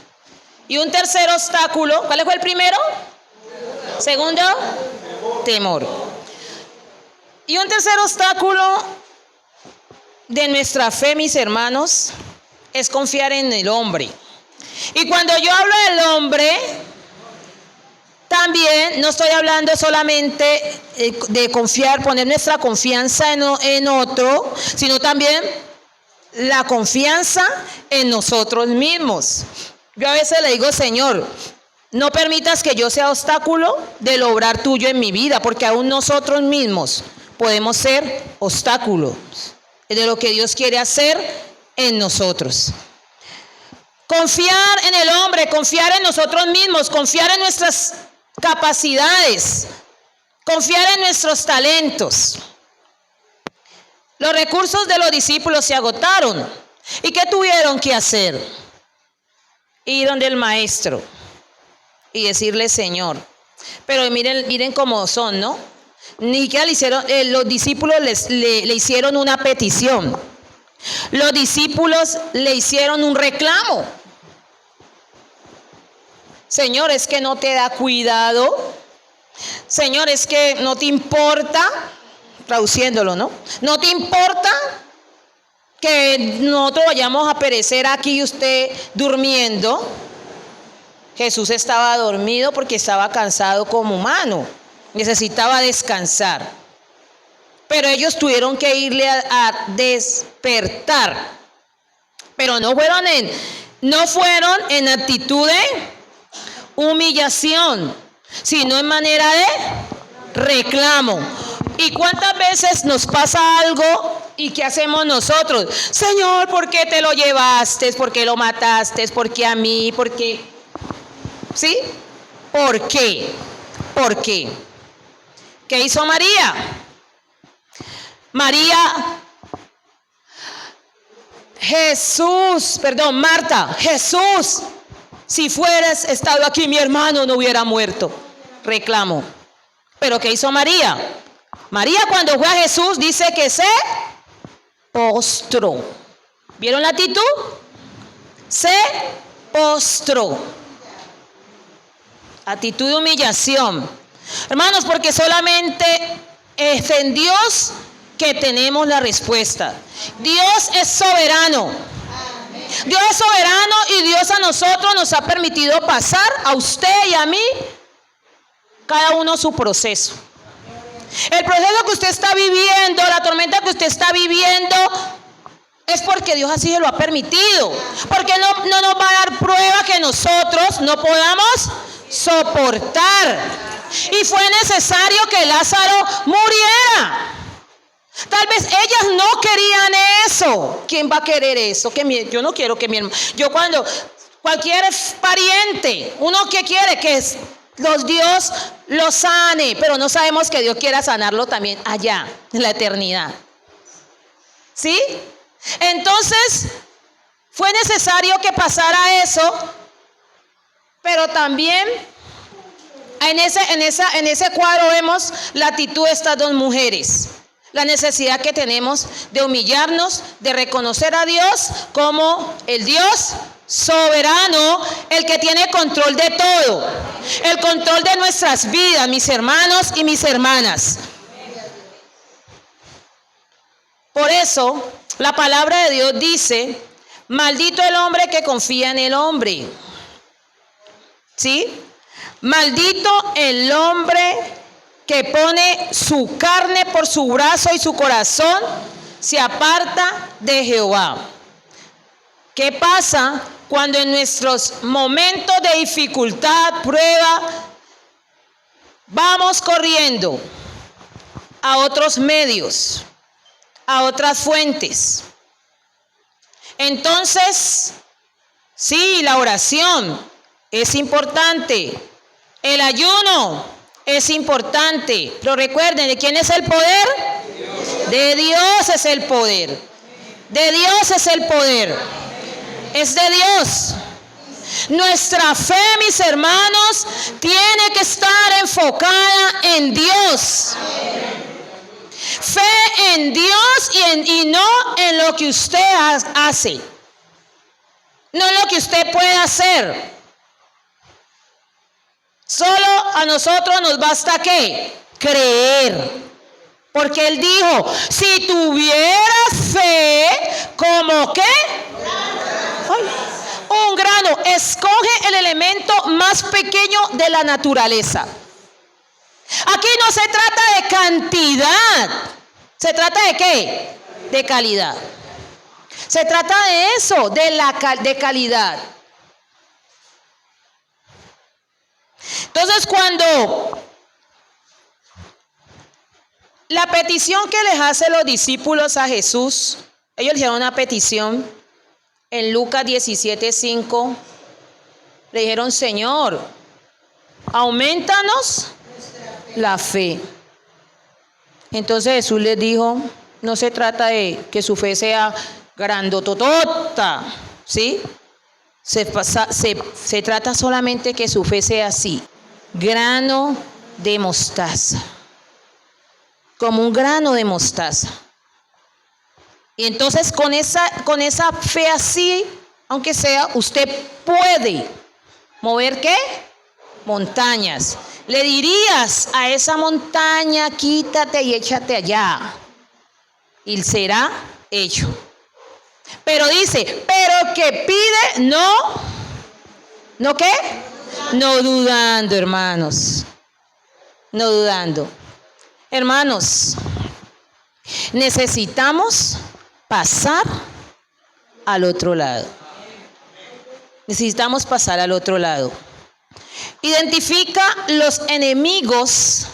A: Y un tercer obstáculo, ¿cuál fue el primero? Segundo, temor. Y un tercer obstáculo de nuestra fe, mis hermanos, es confiar en el hombre. Y cuando yo hablo del hombre, también no estoy hablando solamente de confiar, poner nuestra confianza en otro, sino también la confianza en nosotros mismos. Yo a veces le digo, Señor, no permitas que yo sea obstáculo del obrar tuyo en mi vida, porque aún nosotros mismos podemos ser obstáculos de lo que Dios quiere hacer en nosotros. Confiar en el hombre, confiar en nosotros mismos, confiar en nuestras capacidades, confiar en nuestros talentos. Los recursos de los discípulos se agotaron. ¿Y qué tuvieron que hacer? Ir donde el maestro y decirle, Señor. Pero miren cómo son, ¿no? Ni siquiera le hicieron, los discípulos le hicieron una petición. Los discípulos le hicieron un reclamo. Señor, es que no te da cuidado. Señor, es que no te importa, traduciéndolo, ¿no? No te importa que nosotros vayamos a perecer aquí y usted durmiendo. Jesús estaba dormido porque estaba cansado como humano. Necesitaba descansar. Pero ellos tuvieron que irle a despertar. Pero no fueron en actitud de humillación, sino en manera de reclamo. ¿Y cuántas veces nos pasa algo y qué hacemos nosotros? Señor, ¿por qué te lo llevaste? ¿Por qué lo mataste? ¿Por qué a mí? ¿Por qué? ¿Sí? ¿Por qué? ¿Por qué? ¿Qué hizo María? Marta, Jesús, si fueras estado aquí, mi hermano no hubiera muerto. Reclamó. ¿Pero qué hizo María? María, cuando fue a Jesús, dice que se postró. ¿Vieron la actitud? Se postró. Actitud de humillación. Hermanos, porque solamente es en Dios que tenemos la respuesta. Dios es soberano. Dios es soberano y Dios a nosotros nos ha permitido pasar, a usted y a mí, cada uno su proceso. El proceso que usted está viviendo, la tormenta que usted está viviendo, es porque Dios así se lo ha permitido. Porque no nos va a dar prueba que nosotros no podamos soportar. Y fue necesario que Lázaro muriera. Tal vez ellas no querían eso. ¿Quién va a querer eso? Yo no quiero que mi hermano. Yo cuando cualquier pariente, uno que quiere que Dios lo sane, pero no sabemos que Dios quiera sanarlo también allá, en la eternidad. ¿Sí? Entonces, fue necesario que pasara eso, pero también en ese cuadro vemos la actitud de estas dos mujeres. La necesidad que tenemos de humillarnos, de reconocer a Dios como el Dios soberano, el que tiene control de todo, el control de nuestras vidas, mis hermanos y mis hermanas. Por eso, la palabra de Dios dice, maldito el hombre que confía en el hombre. ¿Sí? Maldito el hombre que pone su carne por su brazo y su corazón se aparta de Jehová. ¿Qué pasa cuando en nuestros momentos de dificultad, prueba, vamos corriendo a otros medios, a otras fuentes? Entonces, sí, la oración es importante, el ayuno es importante, pero recuerden, ¿de quién es el poder? De Dios es el poder. De Dios es el poder. Es de Dios. Nuestra fe, mis hermanos, tiene que estar enfocada en Dios. Fe en Dios y no en lo que usted hace. No en lo que usted puede hacer. Solo a nosotros nos basta ¿qué? Creer. Porque Él dijo, si tuvieras fe, ¿como qué? Un grano. Escoge el elemento más pequeño de la naturaleza. Aquí no se trata de cantidad. ¿Se trata de qué? De calidad. Se trata de eso, de calidad. Entonces, cuando la petición que les hacen los discípulos a Jesús, ellos le hicieron una petición en Lucas 17:5, le dijeron, Señor, aumentanos la fe. Entonces Jesús les dijo, no se trata de que su fe sea grandototota, ¿sí? Se trata solamente que su fe sea así, grano de mostaza, como un grano de mostaza. Y entonces con esa fe así, aunque sea, usted puede mover ¿qué? Montañas. Le dirías a esa montaña, quítate y échate allá, y será hecho. Pero dice, pero que pide, ¿no qué? No dudando, hermanos. No dudando. Hermanos, necesitamos pasar al otro lado. Necesitamos pasar al otro lado. Identifica los enemigos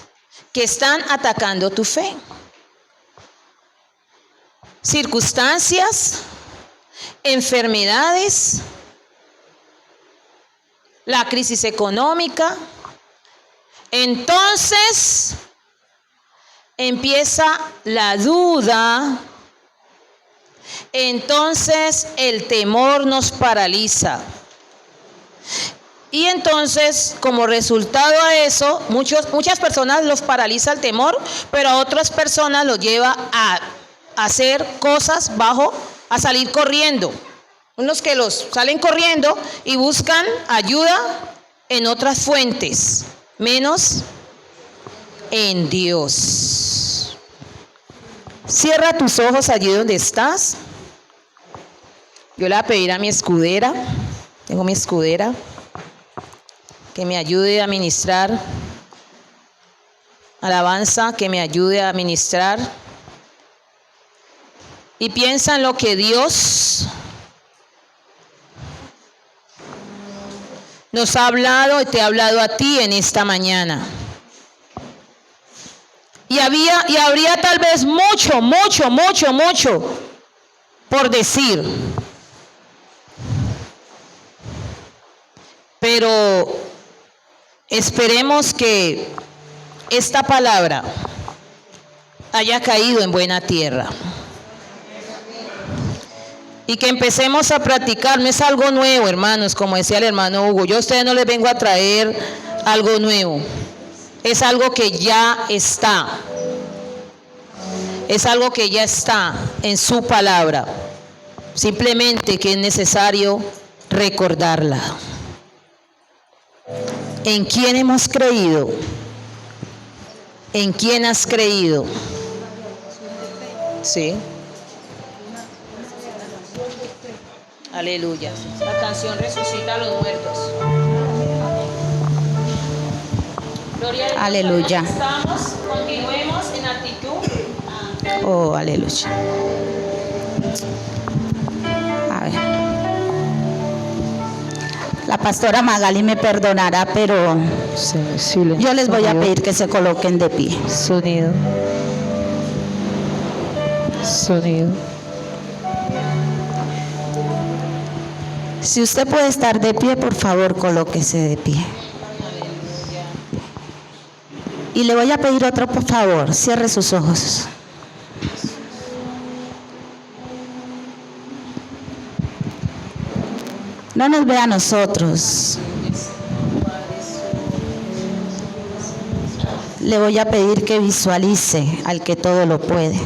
A: que están atacando tu fe. Circunstancias, enfermedades, la crisis económica. Entonces empieza la duda. Entonces el temor nos paraliza. Y entonces, como resultado a eso, muchas personas los paraliza el temor, pero a otras personas los lleva a hacer cosas a salir corriendo. Unos que los salen corriendo y buscan ayuda en otras fuentes, menos en Dios. Cierra tus ojos allí donde estás. Yo le voy a pedir a mi escudera, tengo mi escudera, que me ayude a ministrar alabanza, que me ayude a ministrar. Y piensa en lo que Dios nos ha hablado y te ha hablado a ti en esta mañana. Y habría tal vez mucho por decir. Pero esperemos que esta palabra haya caído en buena tierra. Y que empecemos a practicar. No es algo nuevo, hermanos, como decía el hermano Hugo. Yo a ustedes no les vengo a traer algo nuevo. Es algo que ya está. Es algo que ya está en su palabra. Simplemente que es necesario recordarla. ¿En quién hemos creído? ¿En quién has creído? Sí. Aleluya. La canción resucita a los muertos. Gloria a Dios.
B: Aleluya.
A: Estamos, continuemos en actitud.
B: Oh, aleluya. A ver. La pastora Magali me perdonará, pero yo les voy a pedir que se coloquen de pie.
A: Sonido.
B: Si usted puede estar de pie, por favor, colóquese de pie. Y le voy a pedir otro, por favor, cierre sus ojos. No nos vea a nosotros. Le voy a pedir que visualice al que todo lo puede.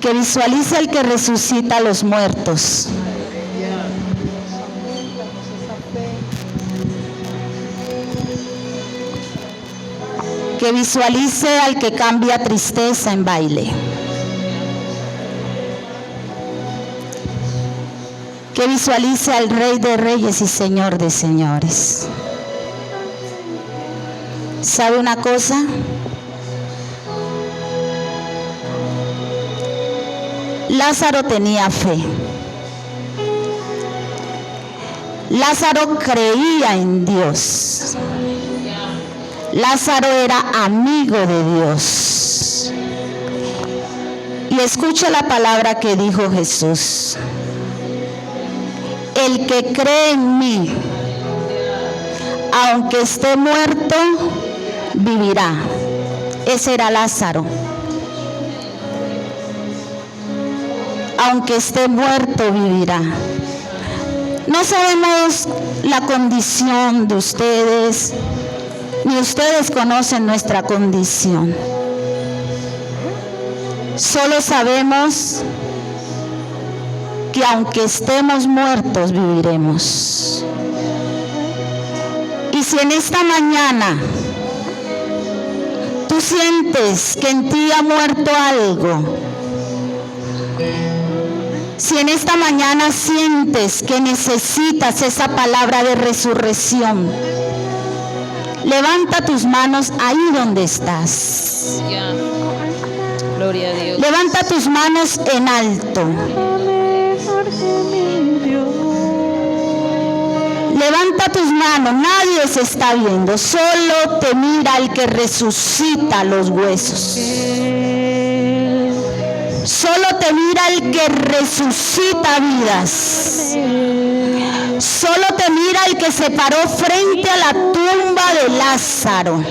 B: Que visualice al que resucita a los muertos. Que visualice al que cambia tristeza en baile. Que visualice al Rey de Reyes y Señor de Señores. ¿Sabe una cosa? Lázaro tenía fe. Lázaro creía en Dios. Lázaro era amigo de Dios. Y escucha la palabra que dijo Jesús. El que cree en mí, aunque esté muerto, vivirá. Ese era Lázaro. Aunque esté muerto, vivirá. No sabemos la condición de ustedes, ni ustedes conocen nuestra condición. Solo sabemos que aunque estemos muertos, viviremos. Y si en esta mañana tú sientes que en ti ha muerto algo, si en esta mañana sientes que necesitas esa palabra de resurrección, levanta tus manos ahí donde estás.
A: Gloria a Dios.
B: Levanta tus manos en alto. Levanta tus manos, nadie se está viendo, solo te mira el que resucita los huesos. Solo te mira el que resucita vidas. Solo te mira el que se paró frente a la tumba de Lázaro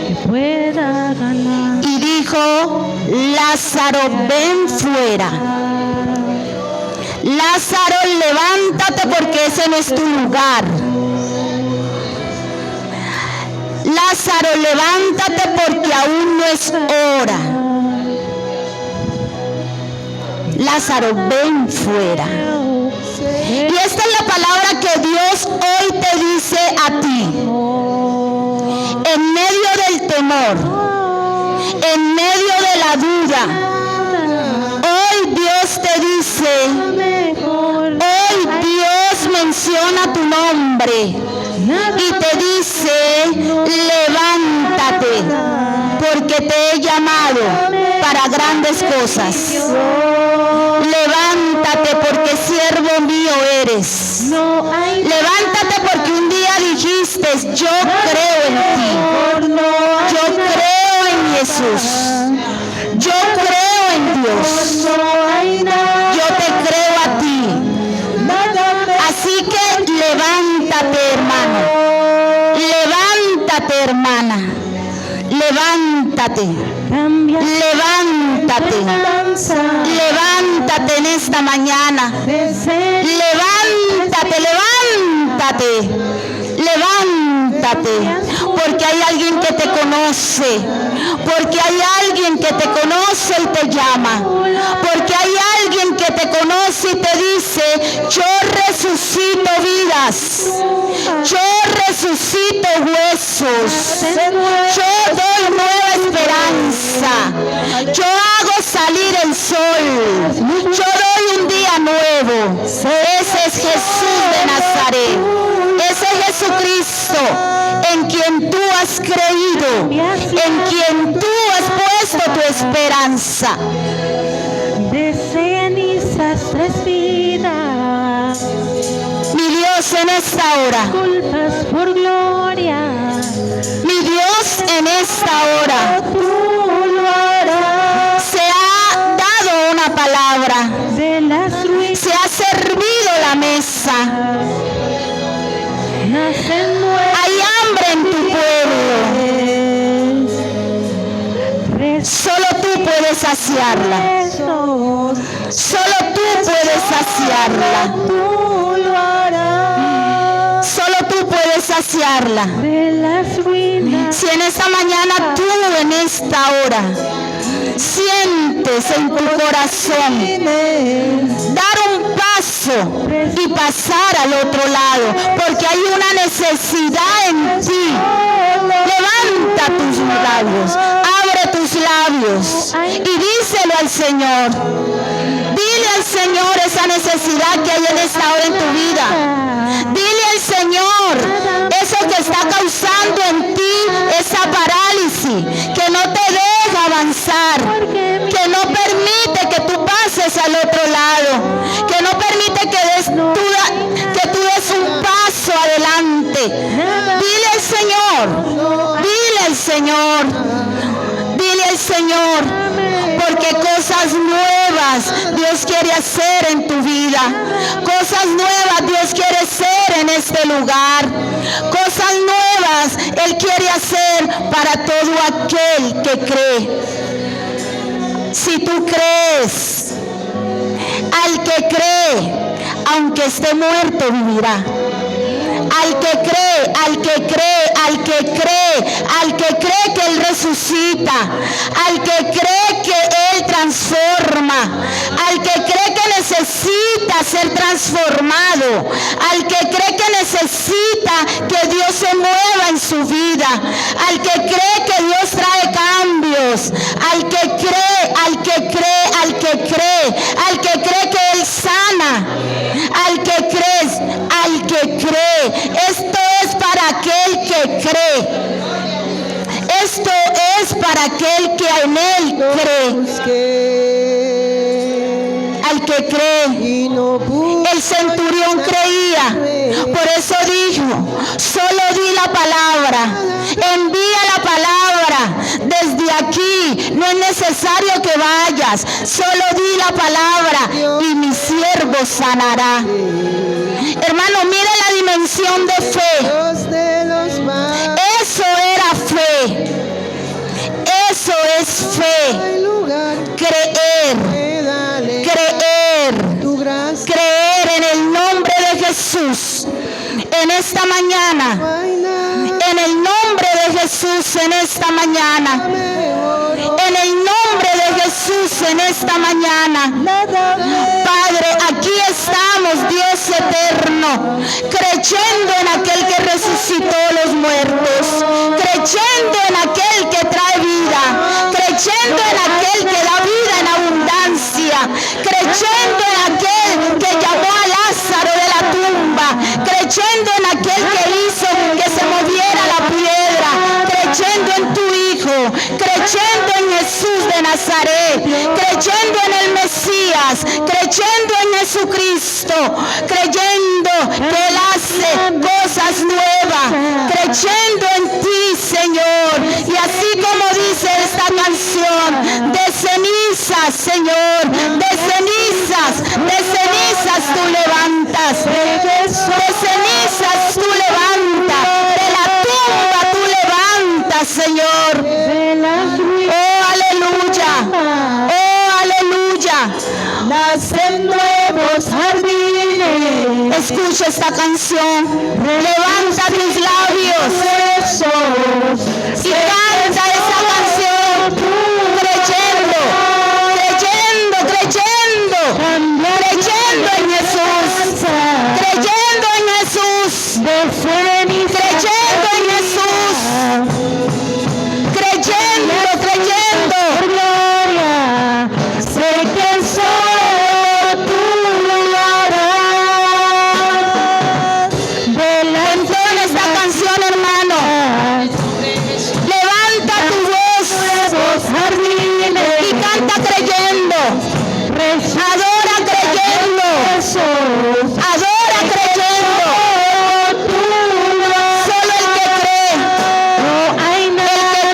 B: y dijo: Lázaro, ven fuera. Lázaro, levántate porque ese no es tu lugar. Lázaro, levántate porque aún no es hora. Lázaro, ven fuera. Y esta es la palabra que Dios hoy te dice a ti. En medio del temor, en medio de la duda, hoy Dios te dice, hoy Dios menciona tu nombre y te dice, levántate, porque te he llamado para grandes cosas. Levántate, porque siervo mío eres. Levántate, porque un día dijiste, yo creo en ti, yo creo en Jesús, yo creo en Dios, yo te creo a ti. Así que levántate, hermano, levántate, hermana, levántate, levántate, levántate en esta mañana, levántate, levántate, levántate, porque hay alguien que te conoce, porque hay alguien que te conoce y te llama, porque hay alguien que te conoce y te dice, yo resucito vidas, yo resucito huesos, yo doy nueva esperanza, yo hago salir el sol, yo doy un día nuevo. Ese es Jesús de Nazaret, ese es Jesucristo en quien tú has creído, en quien tú has puesto tu esperanza.
C: De cenizas tres vidas,
B: Mi Dios, en esta hora,
C: culpas por gloria,
B: mi Dios, en esta hora,
C: tú lo harás.
B: se ha dado una palabra,
C: De las ruinas
B: se ha servido la mesa,
C: nacen nuevas.
B: hay hambre en tu pueblo, solo tú puedes saciarla, solo tú puedes saciarla,
C: Tú lo harás.
B: solo tú puedes saciarla.
C: De las ruinas
B: Si en esta mañana tú en esta hora sientes en tu corazón dar un paso y pasar al otro lado, porque hay una necesidad en ti, levanta tus labios, abre tus labios y díselo al Señor. Dile al Señor esa necesidad que hay en esta hora en tu vida. Dile al Señor eso que está causando en ti esa parálisis, que no te deja avanzar, que no permite que tú pases al otro lado, que no permite que tú des un paso adelante. Dile al Señor, dile al Señor, dile al Señor, porque cosas nuevas Dios quiere hacer en tu vida, cosas nuevas Dios quiere hacer en este lugar, cosas nuevas Él quiere hacer para todo aquel que cree. Si tú crees, al que cree, aunque esté muerto, vivirá. Al que cree, al que cree, al que cree, al que cree que Él resucita, al que cree que Él transforma, al que cree que necesita ser transformado, al que cree que necesita que Dios se mueva en su vida, al que cree que Dios trae cambios, al que cree, al que cree, al que cree, al que cree que Él sana, al que cree, al que cree. Esto es para aquel que cree. Esto es para aquel que en Él cree. Al que cree. El centurión creía, por eso dijo, solo di la palabra, envía la palabra desde aquí, no es necesario que vayas, solo di la palabra y mi siervo sanará. Hermano, mire la dimensión de fe. Eso era fe. Eso es fe. Creer. Creer. Creer en el nombre de Jesús. En esta mañana. En el nombre de Jesús en esta mañana. En el nombre de Jesús en esta mañana. Padre, aquí estamos, Dios eterno, creyendo en aquel que resucitó los muertos, creyendo en aquel que trae vida, creyendo nuevas, creyendo en Jesucristo, creyendo que Él hace cosas nuevas, creyendo en ti, Señor. Y así como dice esta canción, de cenizas, Señor, de cenizas tú levantas, de cenizas tú levantas, de la tumba tú levantas, Señor. Oh, aleluya, oh, aleluya.
C: Nacen nuevos jardines.
B: Escucha esta canción, levanta tus labios y canta esa canción, creyendo en Jesús, creyendo en Jesús, creyendo en Jesús, creyendo.
C: Gloria, sé que solo tú lo harás.
B: Entona esta canción, hermano. Levanta tu voz
C: Nuevos jardines.
B: y canta creyendo. Adora creyendo. Adora creyendo. Solo el que cree.
C: No hay nada.
B: El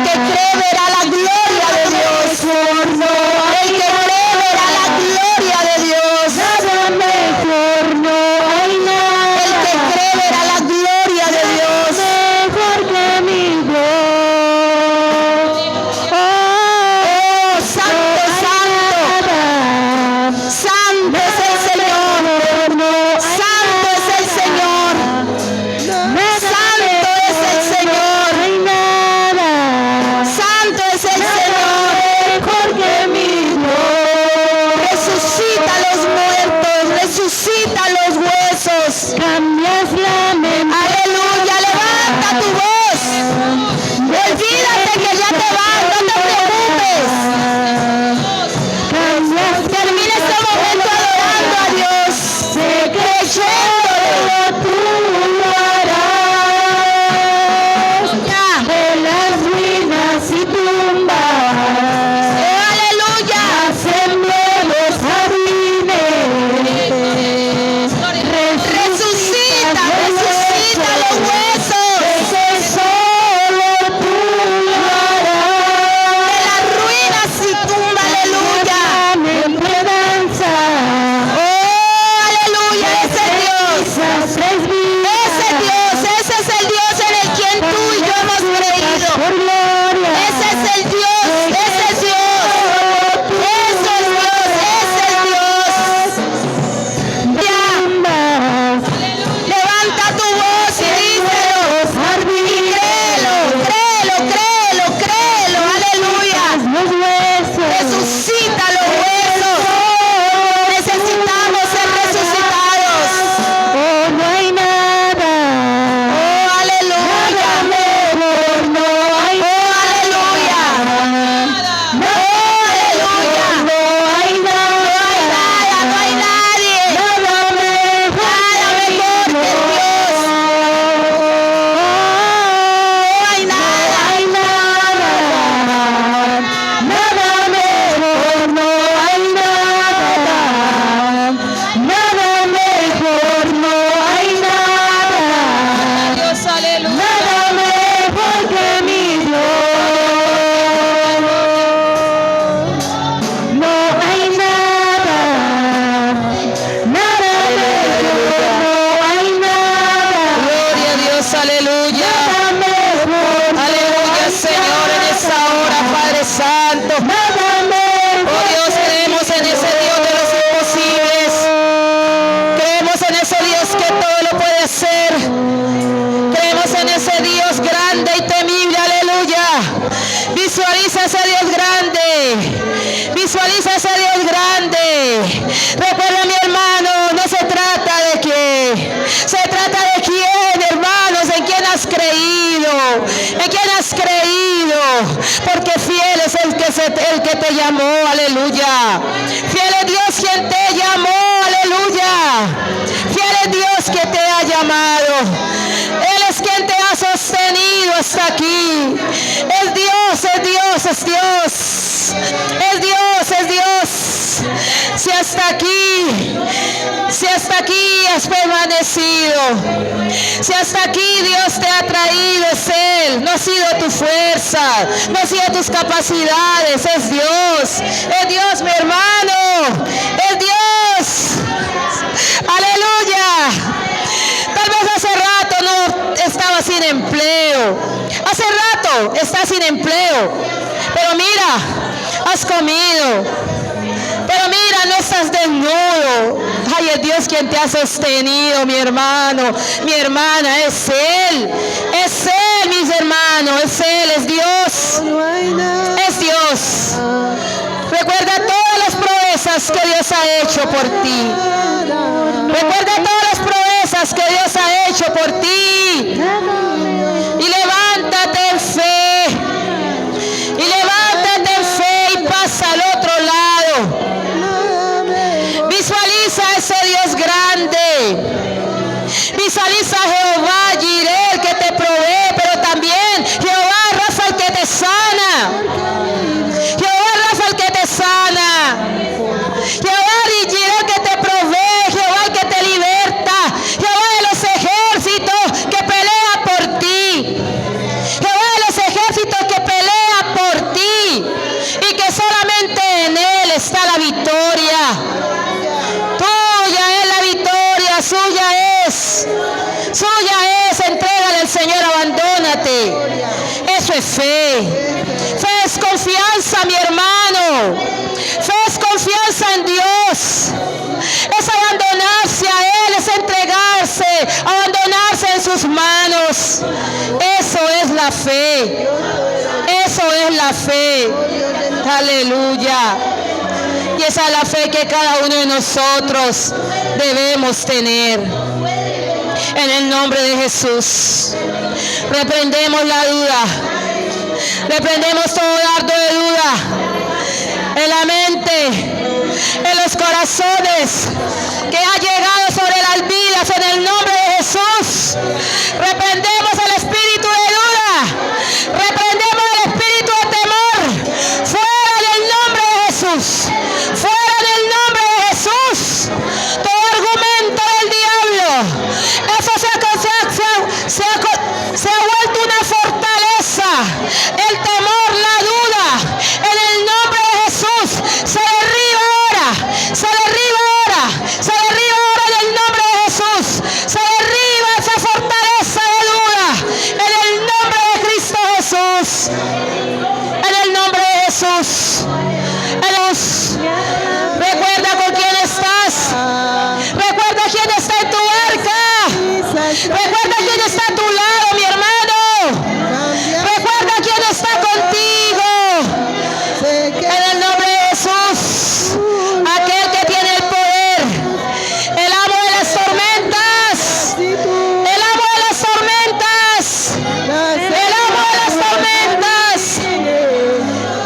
B: que cree verá la gloria de Dios. El que cree verá la gloria de Dios.
C: Mejor, no hay nada.
B: El que cree verá la gloria de Dios.
C: Mejor que mi Dios.
B: Oh, santo, santo. Santo es el Señor. Santo es el Señor. Santo es el Señor.
C: No hay nada.
B: Santo es el Señor.
C: Mejor que mi Dios.
B: Resucita a los muertos. Resucita los huesos.
C: Cambias la mente.
B: Aleluya. Levanta tu voz. Olvídate que ya te vas. No te preocupes. Termina este momento adorando a Dios. Creyendo.
C: Tú lo harás. De las ruinas y tumbas.
B: Aleluya.
C: Hacen nuevos jardines.
B: Resucita, resucita los huesos.
C: Que solo tú lo harás.
B: De las ruinas y tumba, aleluya.
C: Mente danza.
B: Oh, aleluya, ese Dios. Ese es el Dios en el quien tú y yo hemos creído.
C: Por gloria.
B: Ese es el Dios, ese es Dios. Ese es Dios, ese es Dios. Ya, levanta tu voz y díselo. Y créelo, aleluya.
C: Los huesos.
B: Resucita los huesos. Necesitamos ser resucitados.
C: Oh, no hay nada.
B: Oh, aleluya.
C: Mejor, no hay
B: Oh, aleluya. Oh, aleluya.
C: No hay nada.
B: No hay nadie.
C: Nada mejor.
B: Nada mejor que Dios. No hay nada.
C: Hay nada. Nada mejor. No hay nada. Nada mejor. No hay nada.
B: Dios, aleluya.
C: Nada mejor que mi Dios. No hay nada. Nada mejor. No hay nada.
B: Gloria a Dios, aleluya.
C: Nada mejor.
B: Aleluya, Señor, en esta hora, Padre Santo.
C: Nada mejor.
B: Oh Dios, creemos en ese Dios de los imposibles. Creemos en ese Dios que todo lo puede hacer. Creemos en ese Dios grande y temible, aleluya. Visualiza ese Dios grande. Visualiza ese Dios grande. Recuerda, mi hermano, no se trata de qué. Se trata de quién, hermanos, en quién has creído. En quién has creído. Porque fiel es el que te llamó, aleluya. Fiel es Dios quien te llamó, aleluya. Fiel es Dios que te ha llamado. Él es quien te ha sostenido hasta aquí. Es Dios, es Dios, es Dios. Es Dios, es Dios.
A: Si hasta aquí has permanecido, si hasta aquí Dios te ha traído, es Él. No ha sido tu fuerza, no ha sido tus capacidades, es Dios, mi hermano, es Dios. Aleluya. Tal vez hace rato no estaba sin empleo, hace rato estás sin empleo, pero mira, has comido, pero mira, no estás desnudo. Ay, es Dios quien te ha sostenido, mi hermano, mi hermana, es Él, mis hermanos, es Él, es Dios, es Dios. Recuerda todas las proezas que Dios ha hecho por ti. Recuerda todas las proezas que Dios ha hecho por ti. Y levántate en fe. Y levántate en fe y pasa al otro lado. Visualiza a ese Dios grande. Visualiza a Jehová Jireh, el que te provee, pero también Jehová Rafa, el que te sana. Jehová Rafa, el que te sana. Jehová Jireh, el que te provee. Jehová, el que te liberta. Jehová de los ejércitos, que pelea por ti. Jehová de los ejércitos, que pelea por ti. Y que solamente en Él está la victoria. Tuya es la victoria, suya es. Entrégale al Señor, abandónate. Eso es fe. Fe es confianza, mi hermano. Fe es confianza en Dios. Es abandonarse a Él, es entregarse, abandonarse en sus manos. Eso es la fe. Eso es la fe. Aleluya. Y esa es la fe que cada uno de nosotros debemos tener. En el nombre de Jesús, reprendemos la duda, reprendemos todo dardo de duda en la mente, en los corazones, que ha llegado sobre las vidas. En el nombre de Jesús, reprendemos el espíritu de duda, reprendemos el espíritu de temor, fuera del nombre de Jesús, fuera del nombre de Jesús. Todo argumento del diablo, eso se ha vuelto una fortaleza. El temor, la duda, en el nombre de Jesús, se derriba ahora, se derriba ahora, se derriba ahora en el nombre de Jesús. Se derriba esa fortaleza de duda en el nombre de Cristo Jesús. En el nombre de Jesús. Recuerda con quién estás. Recuerda quién está en tu barca. Recuerda quién está a tu lado, mi hermano. Recuerda quién está contigo. En el nombre de Jesús. Aquel que tiene el poder. El amo de las tormentas. El amo de las tormentas. El amo de las tormentas.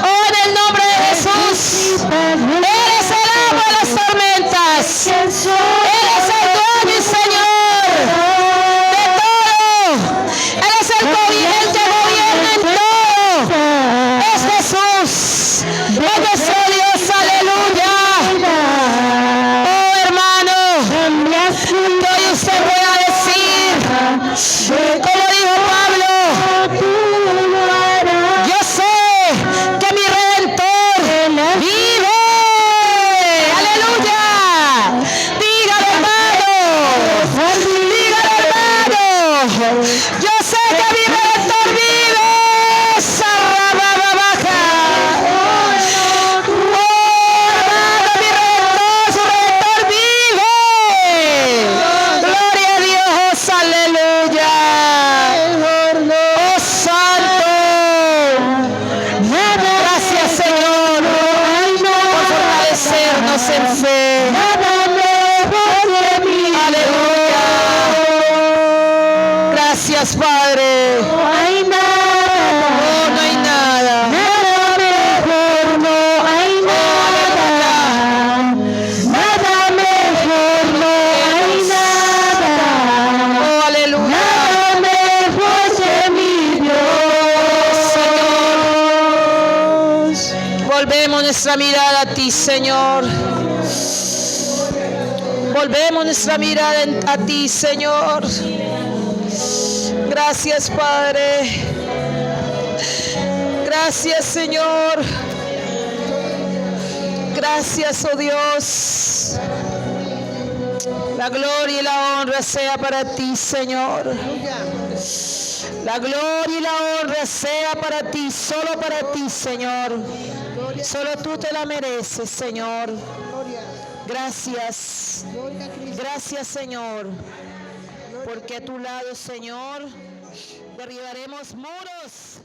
A: Oh, en el nombre de Jesús. Eres el amo de las tormentas. Eres el dueño y Señor de todo. Eres el que gobierna en todo. Es Jesús. Es nuestro Dios. Aleluya. Oh, hermano, que hoy usted pueda decir, como dijo Pablo, yo sé que mi Redentor vive. Aleluya. Dígalo, hermano. Dígalo, hermano. Yo sé que mi Redentor vive. Sarrababaja. Oh, hermano, mi Redentor, su Redentor vive. Gloria a Dios. Aleluya. Oh, santo. Gracias, Señor, por fortalecernos en fe. Aleluya. Gracias, Padre. Oh, no hay nada. Oh, aleluya. Señor, volvemos nuestra mirada a ti, Señor. Volvemos nuestra mirada a ti, Señor. Gracias, Padre. Gracias, Señor. Gracias, oh Dios. La gloria y la honra sea para ti, Señor. La gloria y la honra sea para ti, solo para ti, Señor. Solo tú te la mereces, Señor. Gracias. Gracias, Señor. Porque a tu lado, Señor, derribaremos muros.